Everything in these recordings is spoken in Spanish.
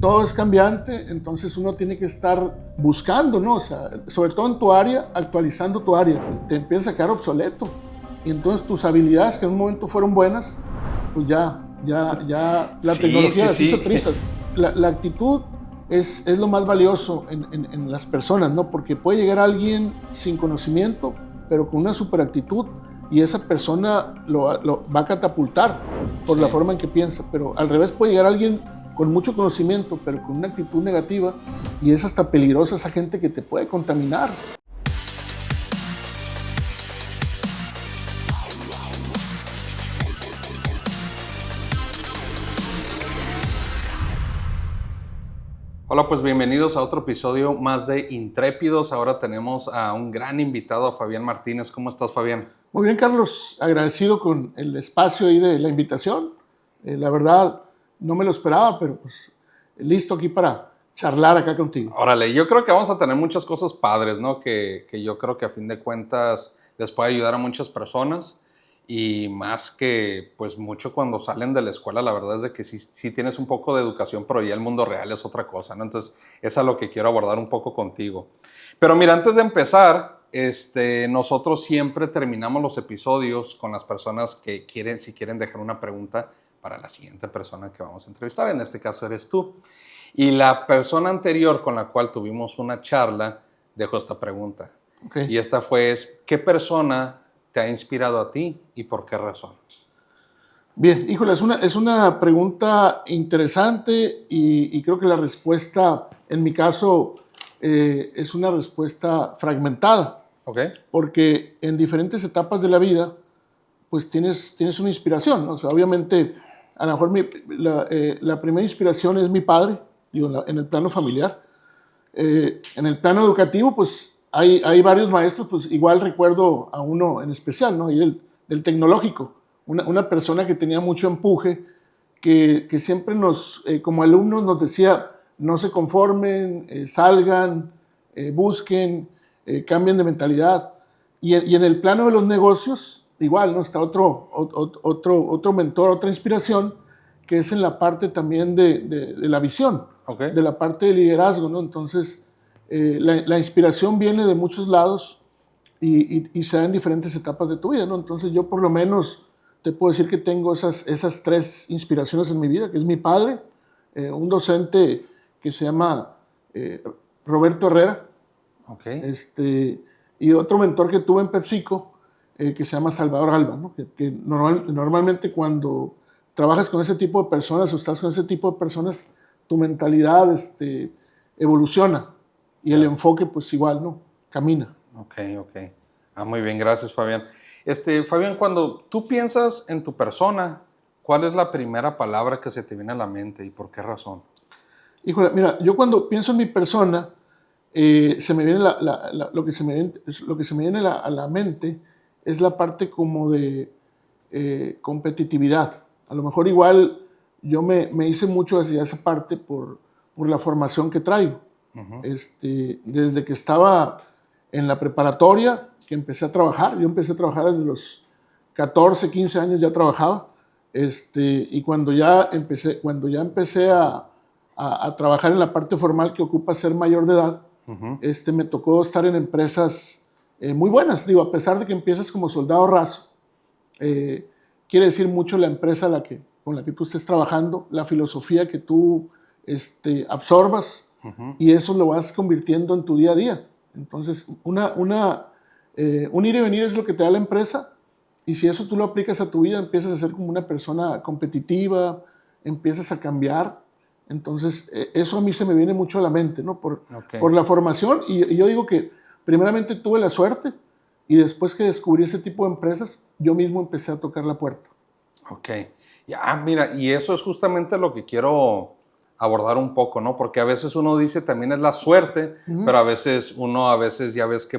todo es cambiante, entonces uno tiene que estar buscando, ¿no? O sea, sobre todo en tu área, actualizando tu área. Te empieza a quedar obsoleto. Y entonces tus habilidades que en un momento fueron buenas, pues ya la tecnología las hizo trizas. La actitud es lo más valioso en las personas, ¿no? Porque puede llegar alguien sin conocimiento, pero con una super actitud, y esa persona lo va a catapultar por la forma en que piensa. Pero al revés, puede llegar alguien con mucho conocimiento, pero con una actitud negativa, y es hasta peligrosa esa gente que te puede contaminar. Hola, pues bienvenidos a otro episodio más de Intrépidos. Ahora tenemos a un gran invitado, a Fabián Martínez. ¿Cómo estás, Fabián? Muy bien, Carlos. Agradecido con el espacio ahí de la invitación. La verdad, no me lo esperaba, pero pues listo aquí para charlar acá contigo. Órale, yo creo que vamos a tener muchas cosas padres, ¿no? Que yo creo que a fin de cuentas les puede ayudar a muchas personas. Y más que, pues mucho cuando salen de la escuela, la verdad es de que sí tienes un poco de educación, pero ya el mundo real es otra cosa, ¿no? Entonces, es a lo que quiero abordar un poco contigo. Pero mira, antes de empezar, nosotros siempre terminamos los episodios con las personas que si quieren dejar una pregunta para la siguiente persona que vamos a entrevistar. En este caso eres tú. Y la persona anterior con la cual tuvimos una charla dejó esta pregunta. Okay. Y esta fue, ¿qué persona te ha inspirado a ti y por qué razones? Bien, híjole, es una pregunta interesante y creo que la respuesta, en mi caso, es una respuesta fragmentada. Okay. Porque en diferentes etapas de la vida, pues tienes una inspiración, ¿no? O sea, obviamente, a lo mejor la primera inspiración es mi padre, digo, en el plano familiar. En el plano educativo, pues hay varios maestros, pues igual recuerdo a uno en especial, ¿no? Y del tecnológico, una persona que tenía mucho empuje, que siempre como alumnos nos decía, no se conformen, salgan, busquen, cambien de mentalidad. Y en el plano de los negocios, igual, ¿no? Está otro mentor, otra inspiración, que es en la parte también de la visión, Okay. de la parte de liderazgo, ¿no? Entonces, la inspiración viene de muchos lados y se da en diferentes etapas de tu vida, ¿no? Entonces, yo por lo menos te puedo decir que tengo esas tres inspiraciones en mi vida, que es mi padre, un docente que se llama Roberto Herrera, Okay. y otro mentor que tuve en PepsiCo, que se llama Salvador Alba, ¿no? que normalmente cuando trabajas con ese tipo de personas o estás con ese tipo de personas, tu mentalidad evoluciona y el enfoque pues igual, ¿no? Camina. Ok. Muy bien, gracias, Fabián. Fabián, cuando tú piensas en tu persona, ¿cuál es la primera palabra que se te viene a la mente y por qué razón? Híjole, mira, yo cuando pienso en mi persona, se me viene lo que se me viene a la mente es la parte como de competitividad. A lo mejor igual yo me hice mucho hacia esa parte por la formación que traigo. Uh-huh. Desde que estaba en la preparatoria, que empecé a trabajar, yo empecé a trabajar desde los 14, 15 años ya trabajaba, y cuando ya empecé a trabajar en la parte formal que ocupa ser mayor de edad, uh-huh. Me tocó estar en empresas muy buenas. Digo, a pesar de que empiezas como soldado raso, quiere decir mucho la empresa con la que tú estés trabajando, la filosofía que tú absorbas, uh-huh. Y eso lo vas convirtiendo en tu día a día. Entonces, un ir y venir es lo que te da la empresa, y si eso tú lo aplicas a tu vida, empiezas a ser como una persona competitiva, empiezas a cambiar. Entonces, eso a mí se me viene mucho a la mente, ¿no? Por la formación, y yo digo que primeramente tuve la suerte, y después que descubrí ese tipo de empresas, yo mismo empecé a tocar la puerta. Ok. Ya, mira, y eso es justamente lo que quiero abordar un poco, ¿no? Porque a veces uno dice también es la suerte, uh-huh. Pero a veces ya ves que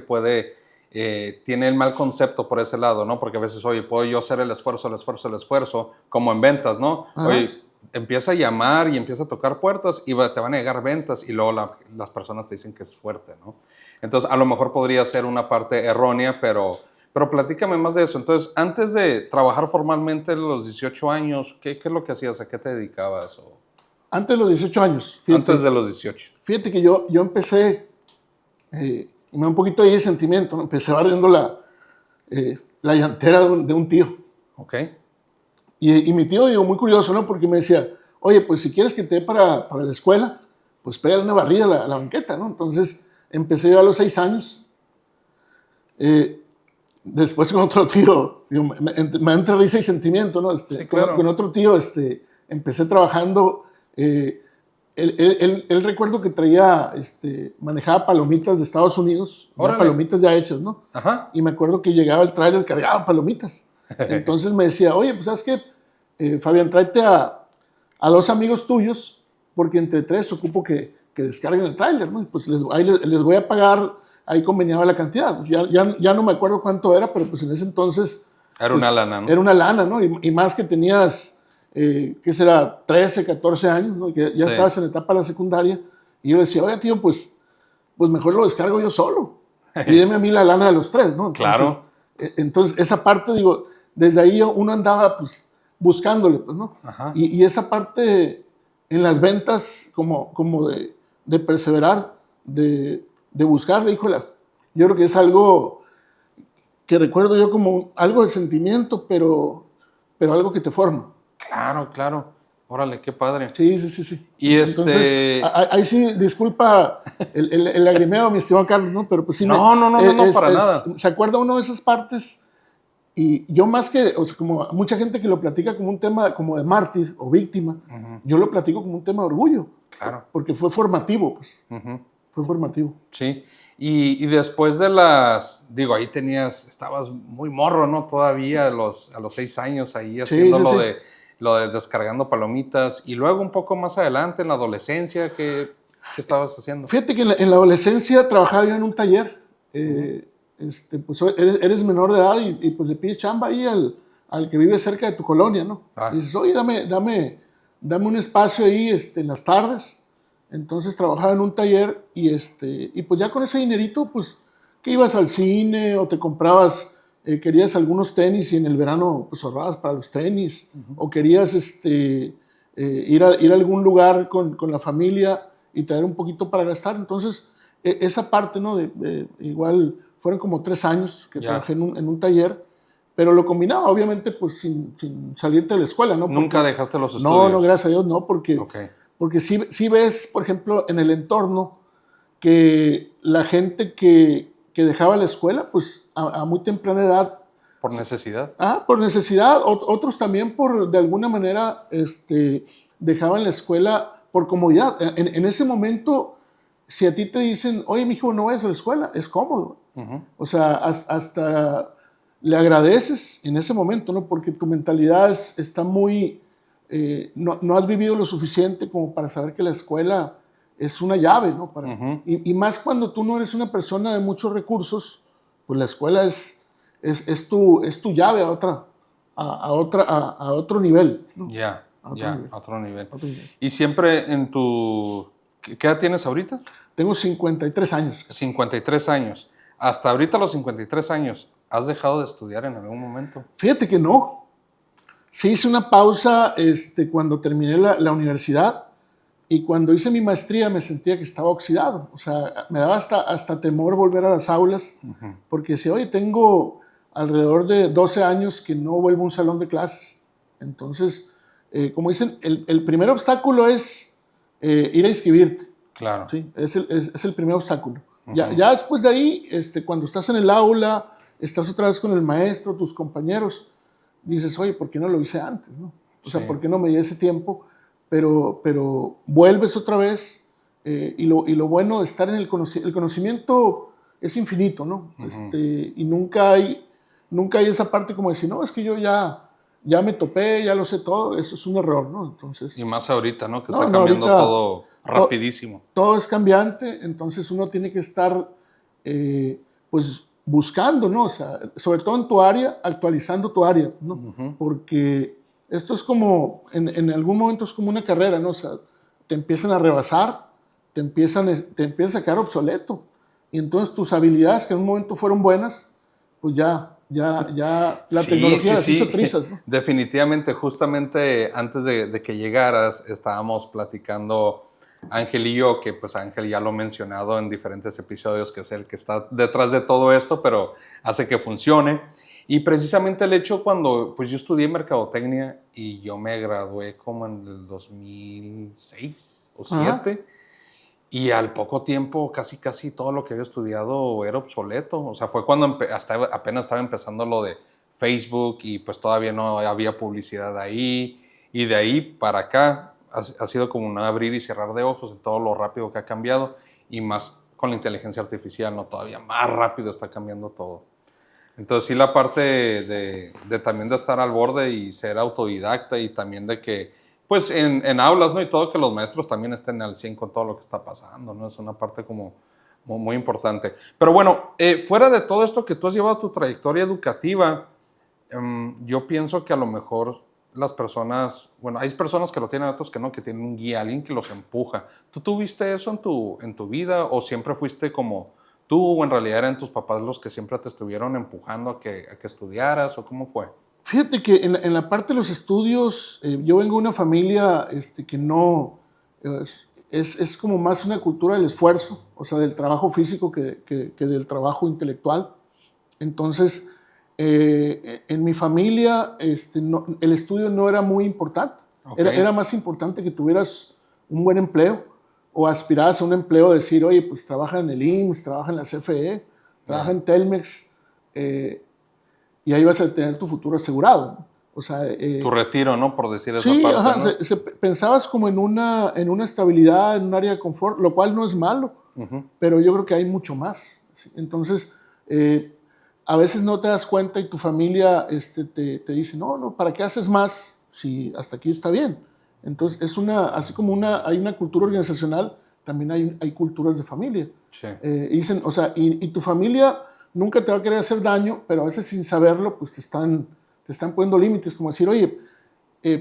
tiene el mal concepto por ese lado, ¿no? Porque a veces, oye, puedo yo hacer el esfuerzo, como en ventas, ¿no? Uh-huh. Oye, empieza a llamar y empieza a tocar puertas y te van a llegar ventas y luego las personas te dicen que es suerte, ¿no? Entonces, a lo mejor podría ser una parte errónea, pero platícame más de eso. Entonces, antes de trabajar formalmente a los 18 años, ¿qué es lo que hacías? ¿A qué te dedicabas? Antes de los 18 años. Fíjate, Antes de los 18. Fíjate que yo empecé, y me da un poquito ahí de sentimiento, ¿no? Empecé barriendo la llantera de un tío. Ok. Y mi tío, digo, muy curioso, ¿no? Porque me decía, oye, pues si quieres que te dé para la escuela, pues pégale una barrida a la banqueta, ¿no? Entonces empecé yo a los 6 años. Después con otro tío, digo, me entra risa y sentimiento, ¿no? Sí, claro. Con otro tío empecé trabajando. Él recuerdo que traía, manejaba palomitas de Estados Unidos, ya palomitas ya hechas, ¿no? Ajá. Y me acuerdo que llegaba el tráiler cargado palomitas. Entonces me decía, oye, pues ¿sabes qué? Fabián, tráete a 2 amigos tuyos, porque entre 3 ocupo que descarguen el tráiler, ¿no? Y pues ahí les voy a pagar, ahí conveniaba la cantidad. Ya no me acuerdo cuánto era, pero pues en ese entonces... Era pues, una lana, ¿no? Era una lana, ¿no? Y más que tenías, ¿qué será? 13, 14 años, ¿no? Que ya estabas en etapa de la secundaria. Y yo decía, oye, tío, pues mejor lo descargo yo solo. Y deme a mí la lana de los 3, ¿no? Entonces, claro. Entonces, esa parte, digo, desde ahí uno andaba, pues, buscándole, pues, ¿no? Ajá. Y esa parte en las ventas, como de perseverar, de buscarle, híjole, yo creo que es algo que recuerdo yo como algo de sentimiento, pero algo que te forma. Claro, claro. Órale, qué padre. Sí. Y Entonces, ahí sí, disculpa el lagrimeo, mi estimado Carlos, ¿no? Pero pues sí. No, para nada. ¿Se acuerda uno de esas partes? Y yo más que, o sea, como mucha gente que lo platica como un tema como de mártir o víctima, yo lo platico como un tema de orgullo. Claro. Porque fue formativo, pues. Fue formativo. Sí. Y después de ahí estabas muy morro, ¿no? Todavía a los 6 años ahí haciendo lo de descargando palomitas. Y luego un poco más adelante, en la adolescencia, ¿qué estabas haciendo? Fíjate que en la adolescencia trabajaba yo en un taller. Pues eres menor de edad y pues le pides chamba ahí al que vive cerca de tu colonia, ¿no? Y dices, oye, dame un espacio ahí en las tardes. Entonces trabajaba en un taller y pues ya con ese dinerito, pues que ibas al cine o te comprabas, querías algunos tenis y en el verano pues ahorrabas para los tenis, o querías ir a algún lugar con la familia y traer un poquito para gastar. Entonces esa parte, ¿no? Igual fueron como 3 años que trabajé en un taller, pero lo combinaba obviamente pues sin salirte de la escuela, ¿no? ¿Nunca dejaste los estudios? No, gracias a Dios no, porque sí ves, por ejemplo, en el entorno que la gente que dejaba la escuela, pues a muy temprana edad. ¿Por necesidad? Por necesidad. Otros también de alguna manera, dejaban la escuela por comodidad. En ese momento, si a ti te dicen, oye, mijo, no vayas a la escuela, es cómodo. O sea, hasta le agradeces en ese momento, ¿no? Porque tu mentalidad está muy... no has vivido lo suficiente como para saber que la escuela es una llave, ¿no? Y más cuando tú no eres una persona de muchos recursos, pues la escuela es tu llave a otro nivel, ¿no? A otro nivel. Y siempre ¿qué edad tienes ahorita? Tengo 53 años. 53 años. Hasta ahorita los 53 años, ¿has dejado de estudiar en algún momento? Fíjate que no. Sí hice una pausa cuando terminé la universidad, y cuando hice mi maestría me sentía que estaba oxidado. O sea, me daba hasta temor volver a las aulas, porque decía, oye, tengo alrededor de 12 años que no vuelvo a un salón de clases. Entonces, como dicen, el primer obstáculo es ir a inscribirte. Claro. Sí, es el primer obstáculo. Ya después de ahí, cuando estás en el aula, estás otra vez con el maestro, tus compañeros, dices, oye, ¿por qué no lo hice antes, no? O sea, ¿por qué no me di ese tiempo? Pero vuelves otra vez, y lo bueno de estar en el conocimiento es infinito, ¿no? Y nunca hay esa parte como decir, no, es que yo ya me topé, ya lo sé todo. Eso es un error, ¿no? Entonces, y más ahorita, ¿no? Que está cambiando todo rapidísimo. Todo es cambiante, entonces uno tiene que estar, pues, buscando, ¿no? O sea, sobre todo en tu área, actualizando tu área, ¿no? Porque esto es como, en algún momento es como una carrera, ¿no? O sea, te empiezan a rebasar, te empiezan a quedar obsoleto. Y entonces tus habilidades que en un momento fueron buenas, pues ya la tecnología las hizo trizas, ¿no? Definitivamente, justamente antes de que llegaras, estábamos platicando Ángel y yo, que pues Ángel ya lo ha mencionado en diferentes episodios, que es el que está detrás de todo esto, pero hace que funcione. Y precisamente el hecho cuando pues yo estudié mercadotecnia y yo me gradué como en el 2006 o 2007, y al poco tiempo casi todo lo que había estudiado era obsoleto. O sea, fue cuando apenas estaba empezando lo de Facebook y pues todavía no había publicidad ahí. Y de ahí para acá ha sido como un abrir y cerrar de ojos en todo lo rápido que ha cambiado. Y más con la inteligencia artificial, ¿no? Todavía más rápido está cambiando todo. Entonces sí, la parte de también de estar al borde y ser autodidacta y también de que, pues en aulas, ¿no? Y todo, que los maestros también estén al 100 con todo lo que está pasando, ¿no? Es una parte como muy importante. Pero bueno, fuera de todo esto que tú has llevado tu trayectoria educativa, yo pienso que a lo mejor las personas, bueno, hay personas que lo tienen, otros que no, que tienen un guía, alguien que los empuja. ¿Tú tuviste eso en tu vida o siempre fuiste como tú o en realidad eran tus papás los que siempre te estuvieron empujando a que estudiaras o cómo fue? Fíjate que en la parte de los estudios, yo vengo de una familia que no, es como más una cultura del esfuerzo, o sea, del trabajo físico que del trabajo intelectual. Entonces, en mi familia el estudio no era muy importante. Okay. Era más importante que tuvieras un buen empleo o aspiraras a un empleo, decir, oye, pues trabaja en el IMSS, trabaja en la CFE, trabaja en Telmex, y ahí vas a tener tu futuro asegurado, ¿no? O sea, tu retiro, ¿no? Por decir esa sí, parte, ajá, ¿no? pensabas como en una estabilidad, en un área de confort, lo cual no es malo, pero yo creo que hay mucho más. ¿Sí? Entonces, a veces no te das cuenta y tu familia te dice, no, ¿para qué haces más si hasta aquí está bien? Entonces, así como hay una cultura organizacional, también hay culturas de familia. Sí. Y dicen, o sea, y tu familia nunca te va a querer hacer daño, pero a veces sin saberlo, pues te están poniendo límites, como decir, oye,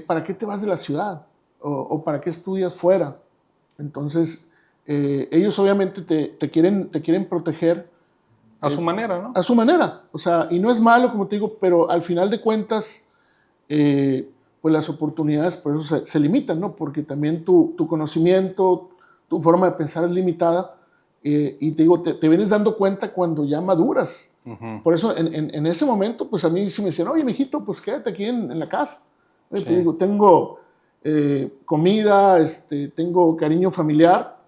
¿para qué te vas de la ciudad? O ¿para qué estudias fuera? Entonces, ellos obviamente te quieren proteger. A su manera, ¿no? A su manera. O sea, y no es malo, como te digo, pero al final de cuentas, pues las oportunidades por eso se limitan, ¿no? Porque también tu conocimiento, tu forma de pensar es limitada. Y te digo, te vienes dando cuenta cuando ya maduras. Por eso, en ese momento, pues a mí sí me decían, oye, mijito, pues quédate aquí en la casa. Sí. Te digo, tengo comida, tengo cariño familiar.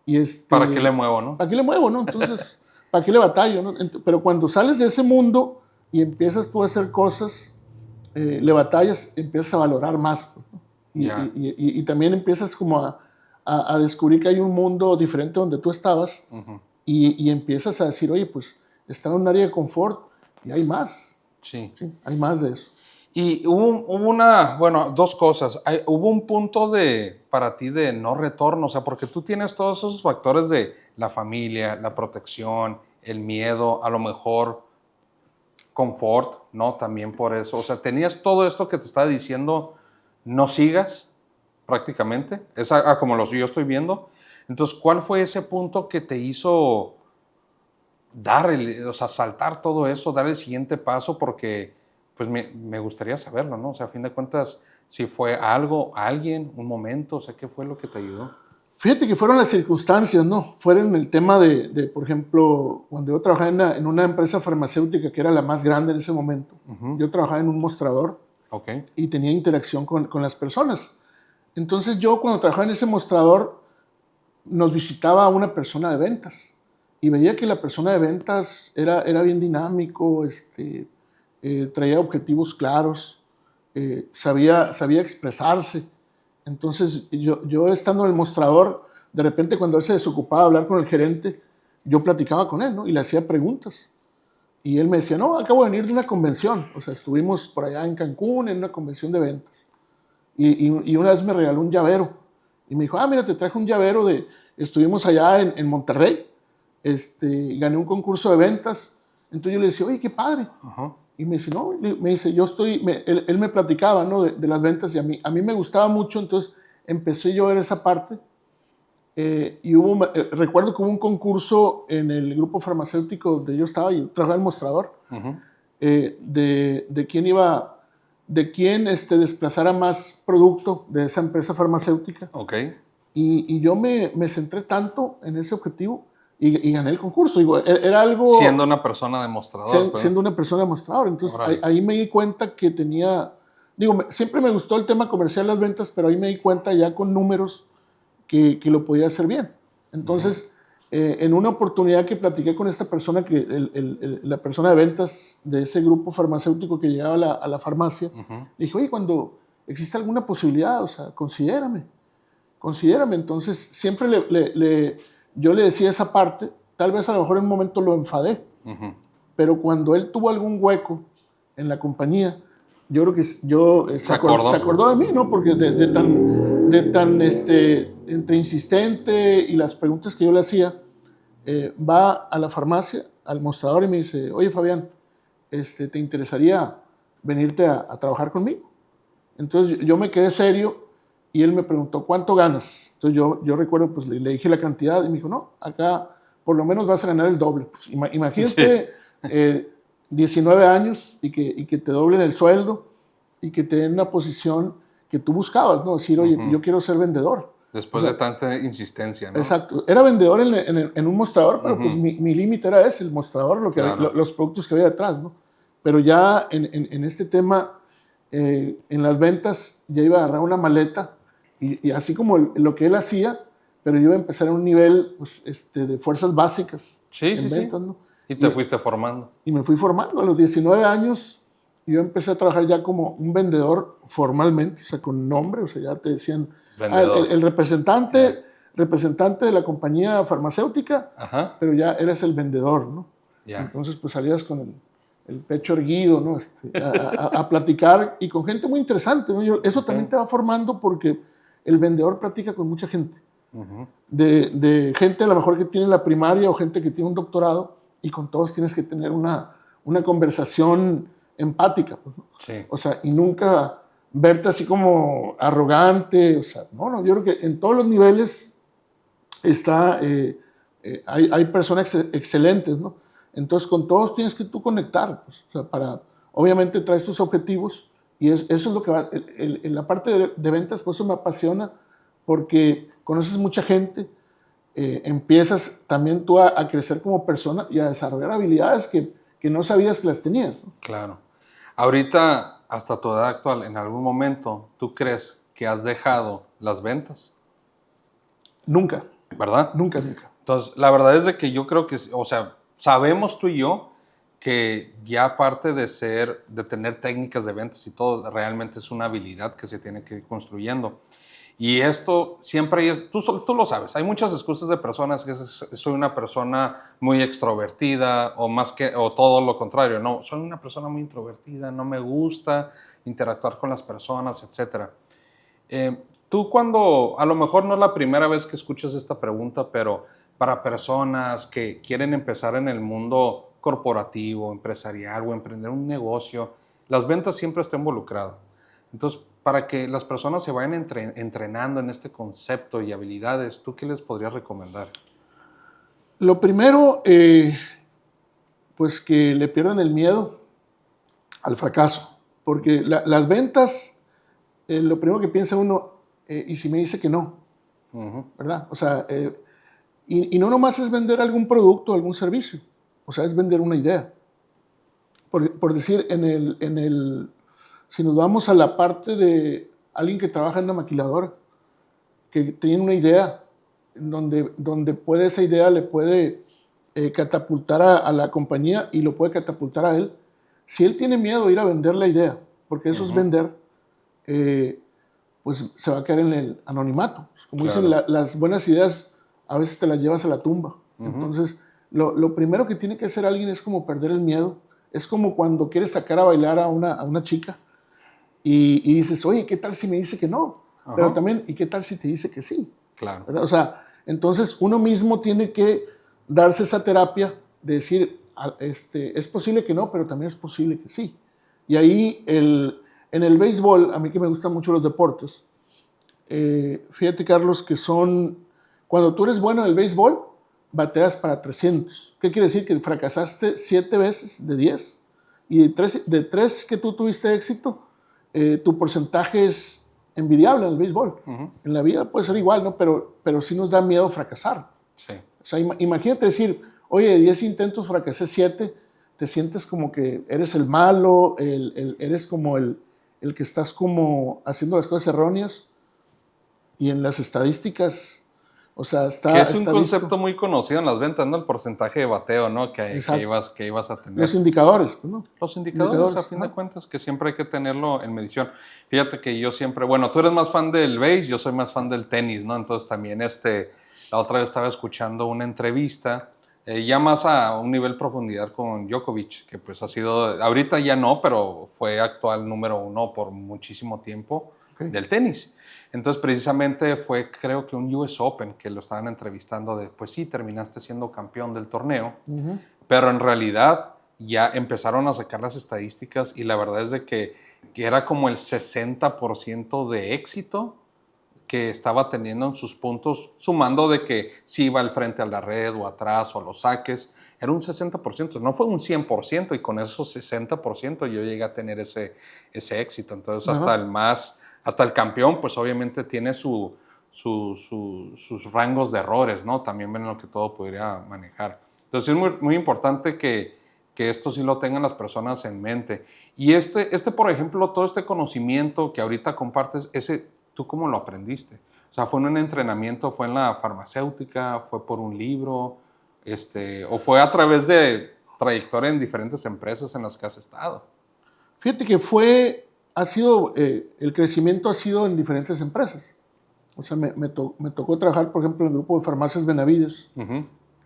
Y ¿Para qué le muevo, no? ¿Para qué le muevo, no? Entonces, ¿para qué le batallo, no? Pero cuando sales de ese mundo y empiezas tú a hacer cosas, le batallas, empiezas a valorar más, ¿no? Y también empiezas como a descubrir que hay un mundo diferente donde tú estabas, y empiezas a decir, oye, pues está en un área de confort y hay más. Sí. Sí, hay más de eso. Y hubo dos cosas. Hubo un punto para ti de no retorno, o sea, porque tú tienes todos esos factores de la familia, la protección, el miedo, a lo mejor confort, ¿no? También por eso. O sea, tenías todo esto que te está diciendo, no sigas, prácticamente. Es como yo estoy viendo. Entonces, ¿cuál fue ese punto que te hizo saltar todo eso, dar el siguiente paso? Porque pues me gustaría saberlo, ¿no? O sea, a fin de cuentas, si fue algo, alguien, un momento, o sea, ¿qué fue lo que te ayudó? Fíjate que fueron las circunstancias, ¿no? Fueron el tema por ejemplo, cuando yo trabajaba en una empresa farmacéutica que era la más grande en ese momento. Yo trabajaba en un mostrador. Okay. Y tenía interacción con las personas. Entonces yo cuando trabajaba en ese mostrador, nos visitaba una persona de ventas y veía que la persona de ventas era bien dinámico, traía objetivos claros, sabía expresarse. Entonces yo estando en el mostrador, de repente cuando él se desocupaba de hablar con el gerente, yo platicaba con él, ¿no? Y le hacía preguntas. Y él me decía, no, acabo de venir de una convención. O sea, estuvimos por allá en Cancún en una convención de ventas. Y una vez me regaló un llavero. Y me dijo, mira, te traje un llavero estuvimos allá en Monterrey. Gané un concurso de ventas. Entonces yo le decía, oye, qué padre. Y me dice, no, me dice, él me platicaba, ¿no? de las ventas y a mí me gustaba mucho. Entonces empecé yo a ver esa parte. Y recuerdo que hubo un concurso en el grupo farmacéutico donde yo estaba y trabajaba en el mostrador. de quién iba, de quién desplazara más producto de esa empresa farmacéutica. Ok. Y yo me centré tanto en ese objetivo y gané el concurso. Digo, era algo... Siendo una persona demostrador. Siendo una persona demostradora. Entonces Órale. ahí me di cuenta que tenía... Digo, siempre me gustó el tema comercial, las ventas, pero ahí me di cuenta ya con números que lo podía hacer bien. Entonces, en una oportunidad que platiqué con esta persona, la persona de ventas de ese grupo farmacéutico que llegaba a la farmacia, le dije, oye, cuando existe alguna posibilidad, o sea, considérame. Entonces, siempre yo le decía esa parte, tal vez a lo mejor en un momento lo enfadé, pero cuando él tuvo algún hueco en la compañía, yo creo que se acordó de mí, ¿no? Porque de tan entre insistente y las preguntas que yo le hacía, va a la farmacia, al mostrador y me dice, oye Fabián, ¿te interesaría venirte a trabajar conmigo? Entonces yo me quedé serio y él me preguntó, ¿cuánto ganas? Entonces yo recuerdo, pues le dije la cantidad y me dijo, no, acá por lo menos vas a ganar el doble. Pues, imagínate, 19 años y que te doblen el sueldo y que te den una posición que tú buscabas, ¿no? Decir, oye, yo quiero ser vendedor. Después de tanta insistencia, ¿no? Exacto. Era vendedor en un mostrador, pero pues mi límite era ese, el mostrador, los productos que había detrás, ¿no? Pero ya en este tema, en las ventas, ya iba a agarrar una maleta y así como lo que él hacía, pero yo iba a empezar a un nivel pues, de fuerzas básicas en ventas, ¿no? Y te fuiste formando. Y me fui formando. A los 19 años yo empecé a trabajar ya como un vendedor formalmente, o sea, con nombre, o sea, ya te decían, el representante de la compañía farmacéutica, pero ya eres el vendedor, ¿no? Entonces, pues salías con el pecho erguido, ¿no? A platicar y con gente muy interesante, ¿no? Eso también te va formando porque el vendedor platica con mucha gente. De gente a lo mejor que tiene la primaria o gente que tiene un doctorado y con todos tienes que tener una conversación empática, pues, ¿no? O sea, y nunca verte así como arrogante, o sea, no, yo creo que en todos los niveles hay personas excelentes, ¿no? Entonces con todos tienes que tú conectar, pues, o sea, obviamente traes tus objetivos y eso es lo que va, en la parte de ventas, por eso me apasiona, porque conoces mucha gente, empiezas también tú a crecer como persona y a desarrollar habilidades que no sabías que las tenías, ¿no? Claro. Ahorita, hasta tu edad actual, en algún momento, ¿tú crees que has dejado las ventas? Nunca. ¿Verdad? Nunca. Entonces, la verdad es de que yo creo que, o sea, sabemos tú y yo que ya aparte de tener técnicas de ventas y todo, realmente es una habilidad que se tiene que ir construyendo. Y esto siempre tú lo sabes, hay muchas excusas de personas que soy una persona muy extrovertida o todo lo contrario, no, soy una persona muy introvertida, no me gusta interactuar con las personas, etc. Tú cuando, a lo mejor no es la primera vez que escuchas esta pregunta, pero para personas que quieren empezar en el mundo corporativo, empresarial o emprender un negocio, las ventas siempre están involucradas. Entonces, para que las personas se vayan entrenando en este concepto y habilidades, ¿tú qué les podrías recomendar? Lo primero, pues que le pierdan el miedo al fracaso, porque las ventas, lo primero que piensa uno, ¿y si me dice que no? ¿Verdad? O sea, y no nomás es vender algún producto, algún servicio, o sea, es vender una idea. Por decir, si nos vamos a la parte de alguien que trabaja en una maquiladora, que tiene una idea, donde esa idea le puede catapultar a la compañía y lo puede catapultar a él. Si él tiene miedo de ir a vender la idea, porque eso es vender, pues se va a quedar en el anonimato. Como dicen, las buenas ideas a veces te las llevas a la tumba. Entonces, lo primero que tiene que hacer alguien es como perder el miedo. Es como cuando quieres sacar a bailar a una chica y dices, oye, ¿qué tal si me dice que no? Pero también, ¿y qué tal si te dice que sí? Claro. ¿Verdad? O sea, entonces uno mismo tiene que darse esa terapia de decir, es posible que no, pero también es posible que sí. Y ahí, en el béisbol, a mí que me gustan mucho los deportes, fíjate, Carlos, que cuando tú eres bueno en el béisbol, bateas para 300. ¿Qué quiere decir? Que fracasaste 7 veces de 10 Y de tres que tú tuviste éxito, tu porcentaje es envidiable en el béisbol. En la vida puede ser igual, ¿no? Pero sí nos da miedo fracasar. Sí. O sea, imagínate decir, oye, de 10 intentos fracasé 7, te sientes como que eres el malo, eres como el que estás como haciendo las cosas erróneas. Y en las estadísticas, o sea, Que es un está concepto visto. muy conocido en las ventas, ¿no? El porcentaje de bateo, ¿no? Que ibas a tener. Los indicadores, pues, ¿no? Los indicadores, a fin de cuentas, que siempre hay que tenerlo en medición. Fíjate que yo siempre, bueno, tú eres más fan del béis, yo soy más fan del tenis, ¿no? Entonces también la otra vez estaba escuchando una entrevista, ya más a un nivel profundidad con Djokovic, que pues ha sido, ahorita ya no, pero fue actual número 1 por muchísimo tiempo del tenis. Entonces precisamente fue, creo que un US Open, que lo estaban entrevistando de, pues sí, terminaste siendo campeón del torneo, pero en realidad ya empezaron a sacar las estadísticas y la verdad es de que era como el 60% de éxito que estaba teniendo en sus puntos, sumando de que si iba al frente a la red o atrás o a los saques, era un 60%, no fue un 100%, y con esos 60% yo llegué a tener ese éxito. Entonces hasta el campeón pues obviamente tiene sus rangos de errores, ¿no? También ven lo que todo podría manejar. Entonces es muy, muy importante que esto sí lo tengan las personas en mente. Y por ejemplo, todo este conocimiento que ahorita compartes, ¿tú cómo lo aprendiste? O sea, ¿fue en un entrenamiento, fue en la farmacéutica, fue por un libro, o fue a través de trayectoria en diferentes empresas en las que has estado? Fíjate que el crecimiento ha sido en diferentes empresas. O sea, me tocó trabajar, por ejemplo, en el grupo de farmacias Benavides,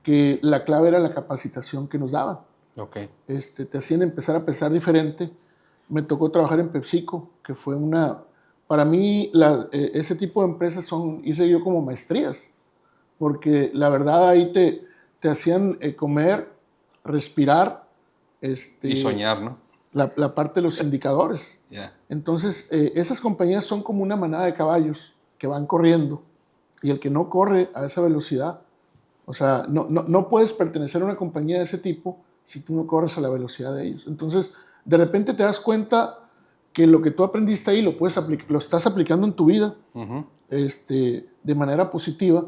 que la clave era la capacitación que nos daban. Okay. Te hacían empezar a pensar diferente. Me tocó trabajar en PepsiCo, que fue para mí, ese tipo de empresas hice yo como maestrías, porque la verdad ahí te hacían comer, respirar. Y soñar, ¿no? La parte de los indicadores. Yeah. Entonces, esas compañías son como una manada de caballos que van corriendo, y el que no corre a esa velocidad, o sea, no puedes pertenecer a una compañía de ese tipo si tú no corres a la velocidad de ellos. Entonces, de repente te das cuenta que lo que tú aprendiste ahí lo estás aplicando en tu vida de manera positiva,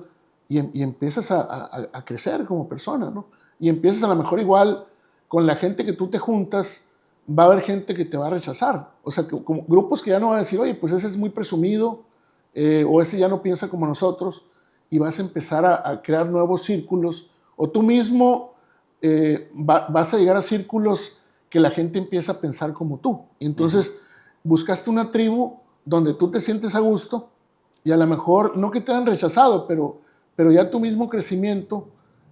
y empiezas a crecer como persona, ¿no? Y empiezas a lo mejor igual con la gente que tú te juntas, va a haber gente que te va a rechazar. O sea, como grupos que ya no van a decir, oye, pues ese es muy presumido, o ese ya no piensa como nosotros, y vas a empezar a crear nuevos círculos, o tú mismo vas a llegar a círculos que la gente empieza a pensar como tú. Y entonces buscaste una tribu donde tú te sientes a gusto, y a lo mejor, no que te han rechazado, pero ya tu mismo crecimiento,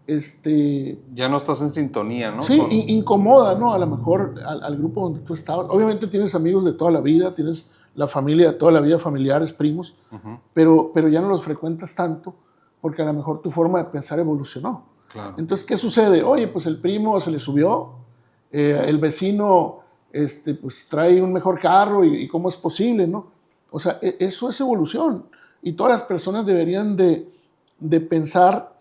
ya no estás en sintonía, ¿no? Sí, incomoda, ¿no? A lo mejor al grupo donde tú estabas. Obviamente tienes amigos de toda la vida, tienes la familia de toda la vida, familiares, primos, pero ya no los frecuentas tanto, porque a lo mejor tu forma de pensar evolucionó. Claro. Entonces, ¿qué sucede? Oye, pues el primo se le subió, el vecino pues trae un mejor carro, y ¿cómo es posible, no? O sea, eso es evolución, y todas las personas deberían de pensar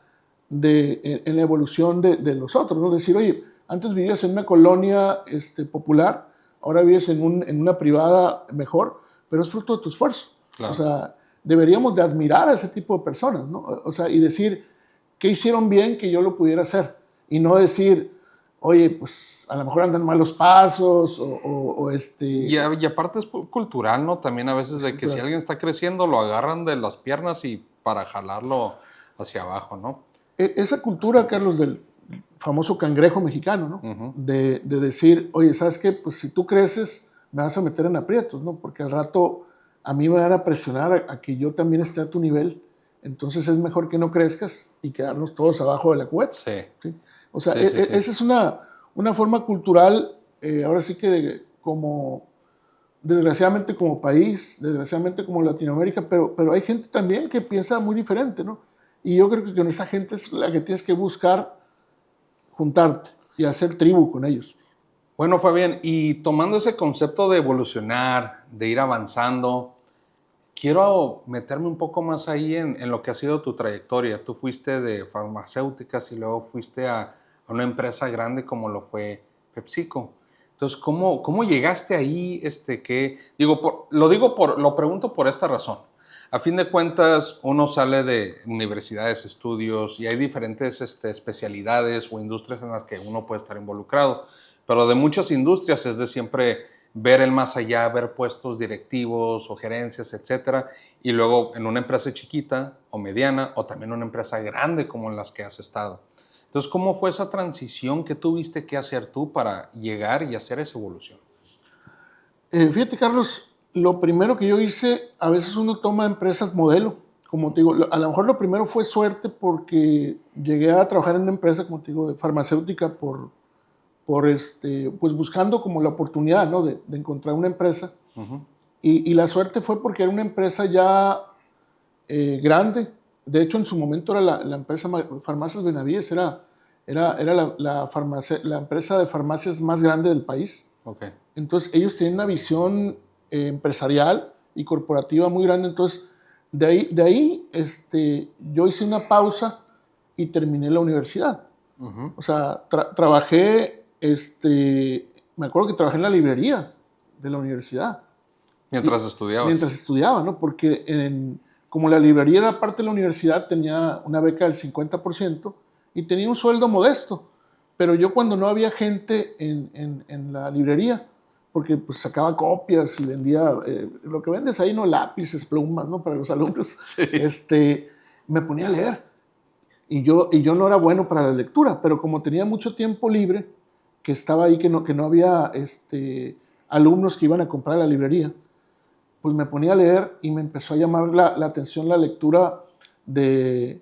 en la evolución de los otros, ¿no? Decir, oye, antes vivías en una colonia popular, ahora vives en una privada mejor, pero es fruto de tu esfuerzo. Claro. O sea, deberíamos de admirar a ese tipo de personas, ¿no? O sea, y decir, ¿qué hicieron bien que yo lo pudiera hacer? Y no decir, oye, pues a lo mejor andan malos pasos, Y aparte es cultural, ¿no? También a veces de que si alguien está creciendo, lo agarran de las piernas y para jalarlo hacia abajo, ¿no? Esa cultura, Carlos, del famoso cangrejo mexicano, ¿no? De decir, oye, ¿sabes qué? Pues si tú creces, me vas a meter en aprietos, ¿no? Porque al rato a mí me van a presionar a que yo también esté a tu nivel. Entonces es mejor que no crezcas y quedarnos todos abajo de la cubeta. Sí. O sea, esa es una forma cultural, ahora sí que desgraciadamente como país, desgraciadamente como Latinoamérica, pero hay gente también que piensa muy diferente, ¿no? Y yo creo que con esa gente es la que tienes que buscar juntarte y hacer tribu con ellos. Bueno, Fabián, y tomando ese concepto de evolucionar, de ir avanzando, quiero meterme un poco más ahí en lo que ha sido tu trayectoria. Tú fuiste de farmacéuticas y luego fuiste a una empresa grande como lo fue PepsiCo. Entonces, ¿cómo llegaste ahí? Lo pregunto por esta razón. A fin de cuentas, uno sale de universidades, estudios, y hay diferentes especialidades o industrias en las que uno puede estar involucrado. Pero de muchas industrias es de siempre ver el más allá, ver puestos directivos o gerencias, etcétera, y luego en una empresa chiquita o mediana o también una empresa grande como en las que has estado. Entonces, ¿cómo fue esa transición que tuviste que hacer tú para llegar y hacer esa evolución? Fíjate, Carlos, lo primero que yo hice, a veces uno toma empresas modelo, como te digo, a lo mejor lo primero fue suerte porque llegué a trabajar en una empresa, como te digo, de farmacéutica pues buscando como la oportunidad, ¿no? de encontrar una empresa. Y la suerte fue porque era una empresa ya grande. De hecho, en su momento era la empresa Farmacias Benavides, era la empresa de farmacias más grande del país. Okay. Entonces, ellos tenían una visión empresarial y corporativa muy grande. Entonces, de ahí yo hice una pausa y terminé la universidad. O sea, trabajé, me acuerdo que trabajé en la librería de la universidad. Mientras estudiabas. Mientras estudiaba, ¿no? Porque como la librería era parte de la universidad, tenía una beca del 50% y tenía un sueldo modesto. Pero yo cuando no había gente en la librería, porque pues sacaba copias y vendía, lo que vendes ahí, ¿no? Lápices, plumas, ¿no? Para los alumnos. Sí. Me ponía a leer. Y yo no era bueno para la lectura, pero como tenía mucho tiempo libre, que estaba ahí, que no había alumnos que iban a comprar a la librería, pues me ponía a leer y me empezó a llamar la atención la lectura de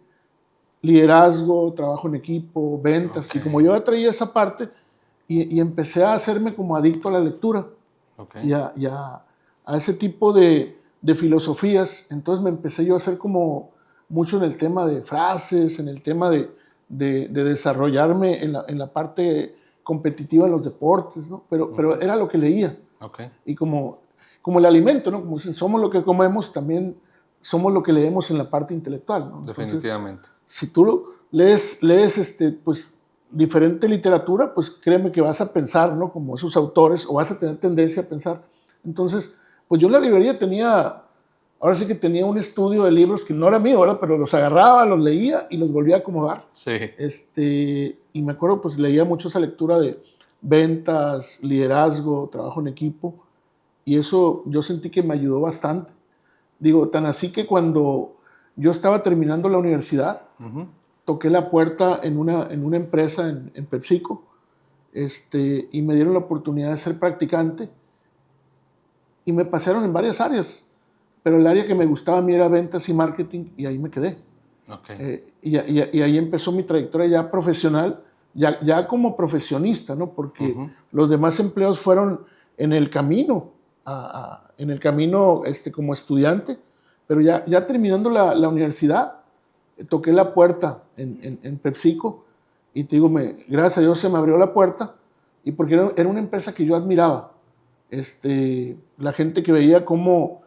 liderazgo, trabajo en equipo, ventas. Okay. Y como yo traía esa parte, y empecé a hacerme como adicto a la lectura. Okay. y a ese tipo de filosofías. Entonces me empecé yo a hacer como mucho en el tema de frases, en el tema de desarrollarme en la parte competitiva en los deportes, ¿no? Pero era lo que leía. Okay. Y como el alimento, ¿no? Como dicen, somos lo que comemos, también somos lo que leemos en la parte intelectual, ¿no? Definitivamente. Entonces, si tú lees pues, diferente literatura, pues créeme que vas a pensar, ¿no? Como esos autores, o vas a tener tendencia a pensar. Entonces, pues yo en la librería ahora sí que tenía un estudio de libros que no era mío, ¿verdad? Pero los agarraba, los leía y los volvía a acomodar. Sí. Y me acuerdo, pues leía mucho esa lectura de ventas, liderazgo, trabajo en equipo, y eso yo sentí que me ayudó bastante. Digo, tan así que cuando yo estaba terminando la universidad, toqué la puerta en una empresa en PepsiCo, y me dieron la oportunidad de ser practicante, y me pasaron en varias áreas, pero el área que me gustaba a mí era ventas y marketing, y ahí me quedé. Okay. Y ahí empezó mi trayectoria ya profesional, ya como profesionista, ¿no? Porque los demás empleos fueron en el camino, como estudiante, pero ya terminando la universidad, toqué la puerta en PepsiCo, y te digo, gracias a Dios se me abrió la puerta, y porque era una empresa que yo admiraba. La gente que veía cómo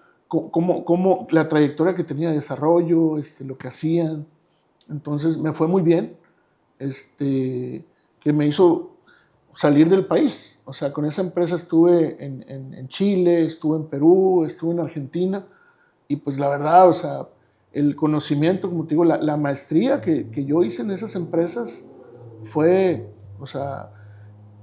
la trayectoria que tenía de desarrollo, lo que hacían. Entonces me fue muy bien, que me hizo salir del país. O sea, con esa empresa estuve en Chile, estuve en Perú, estuve en Argentina, y pues la verdad, o sea, el conocimiento, como te digo, la maestría que yo hice en esas empresas fue, o sea,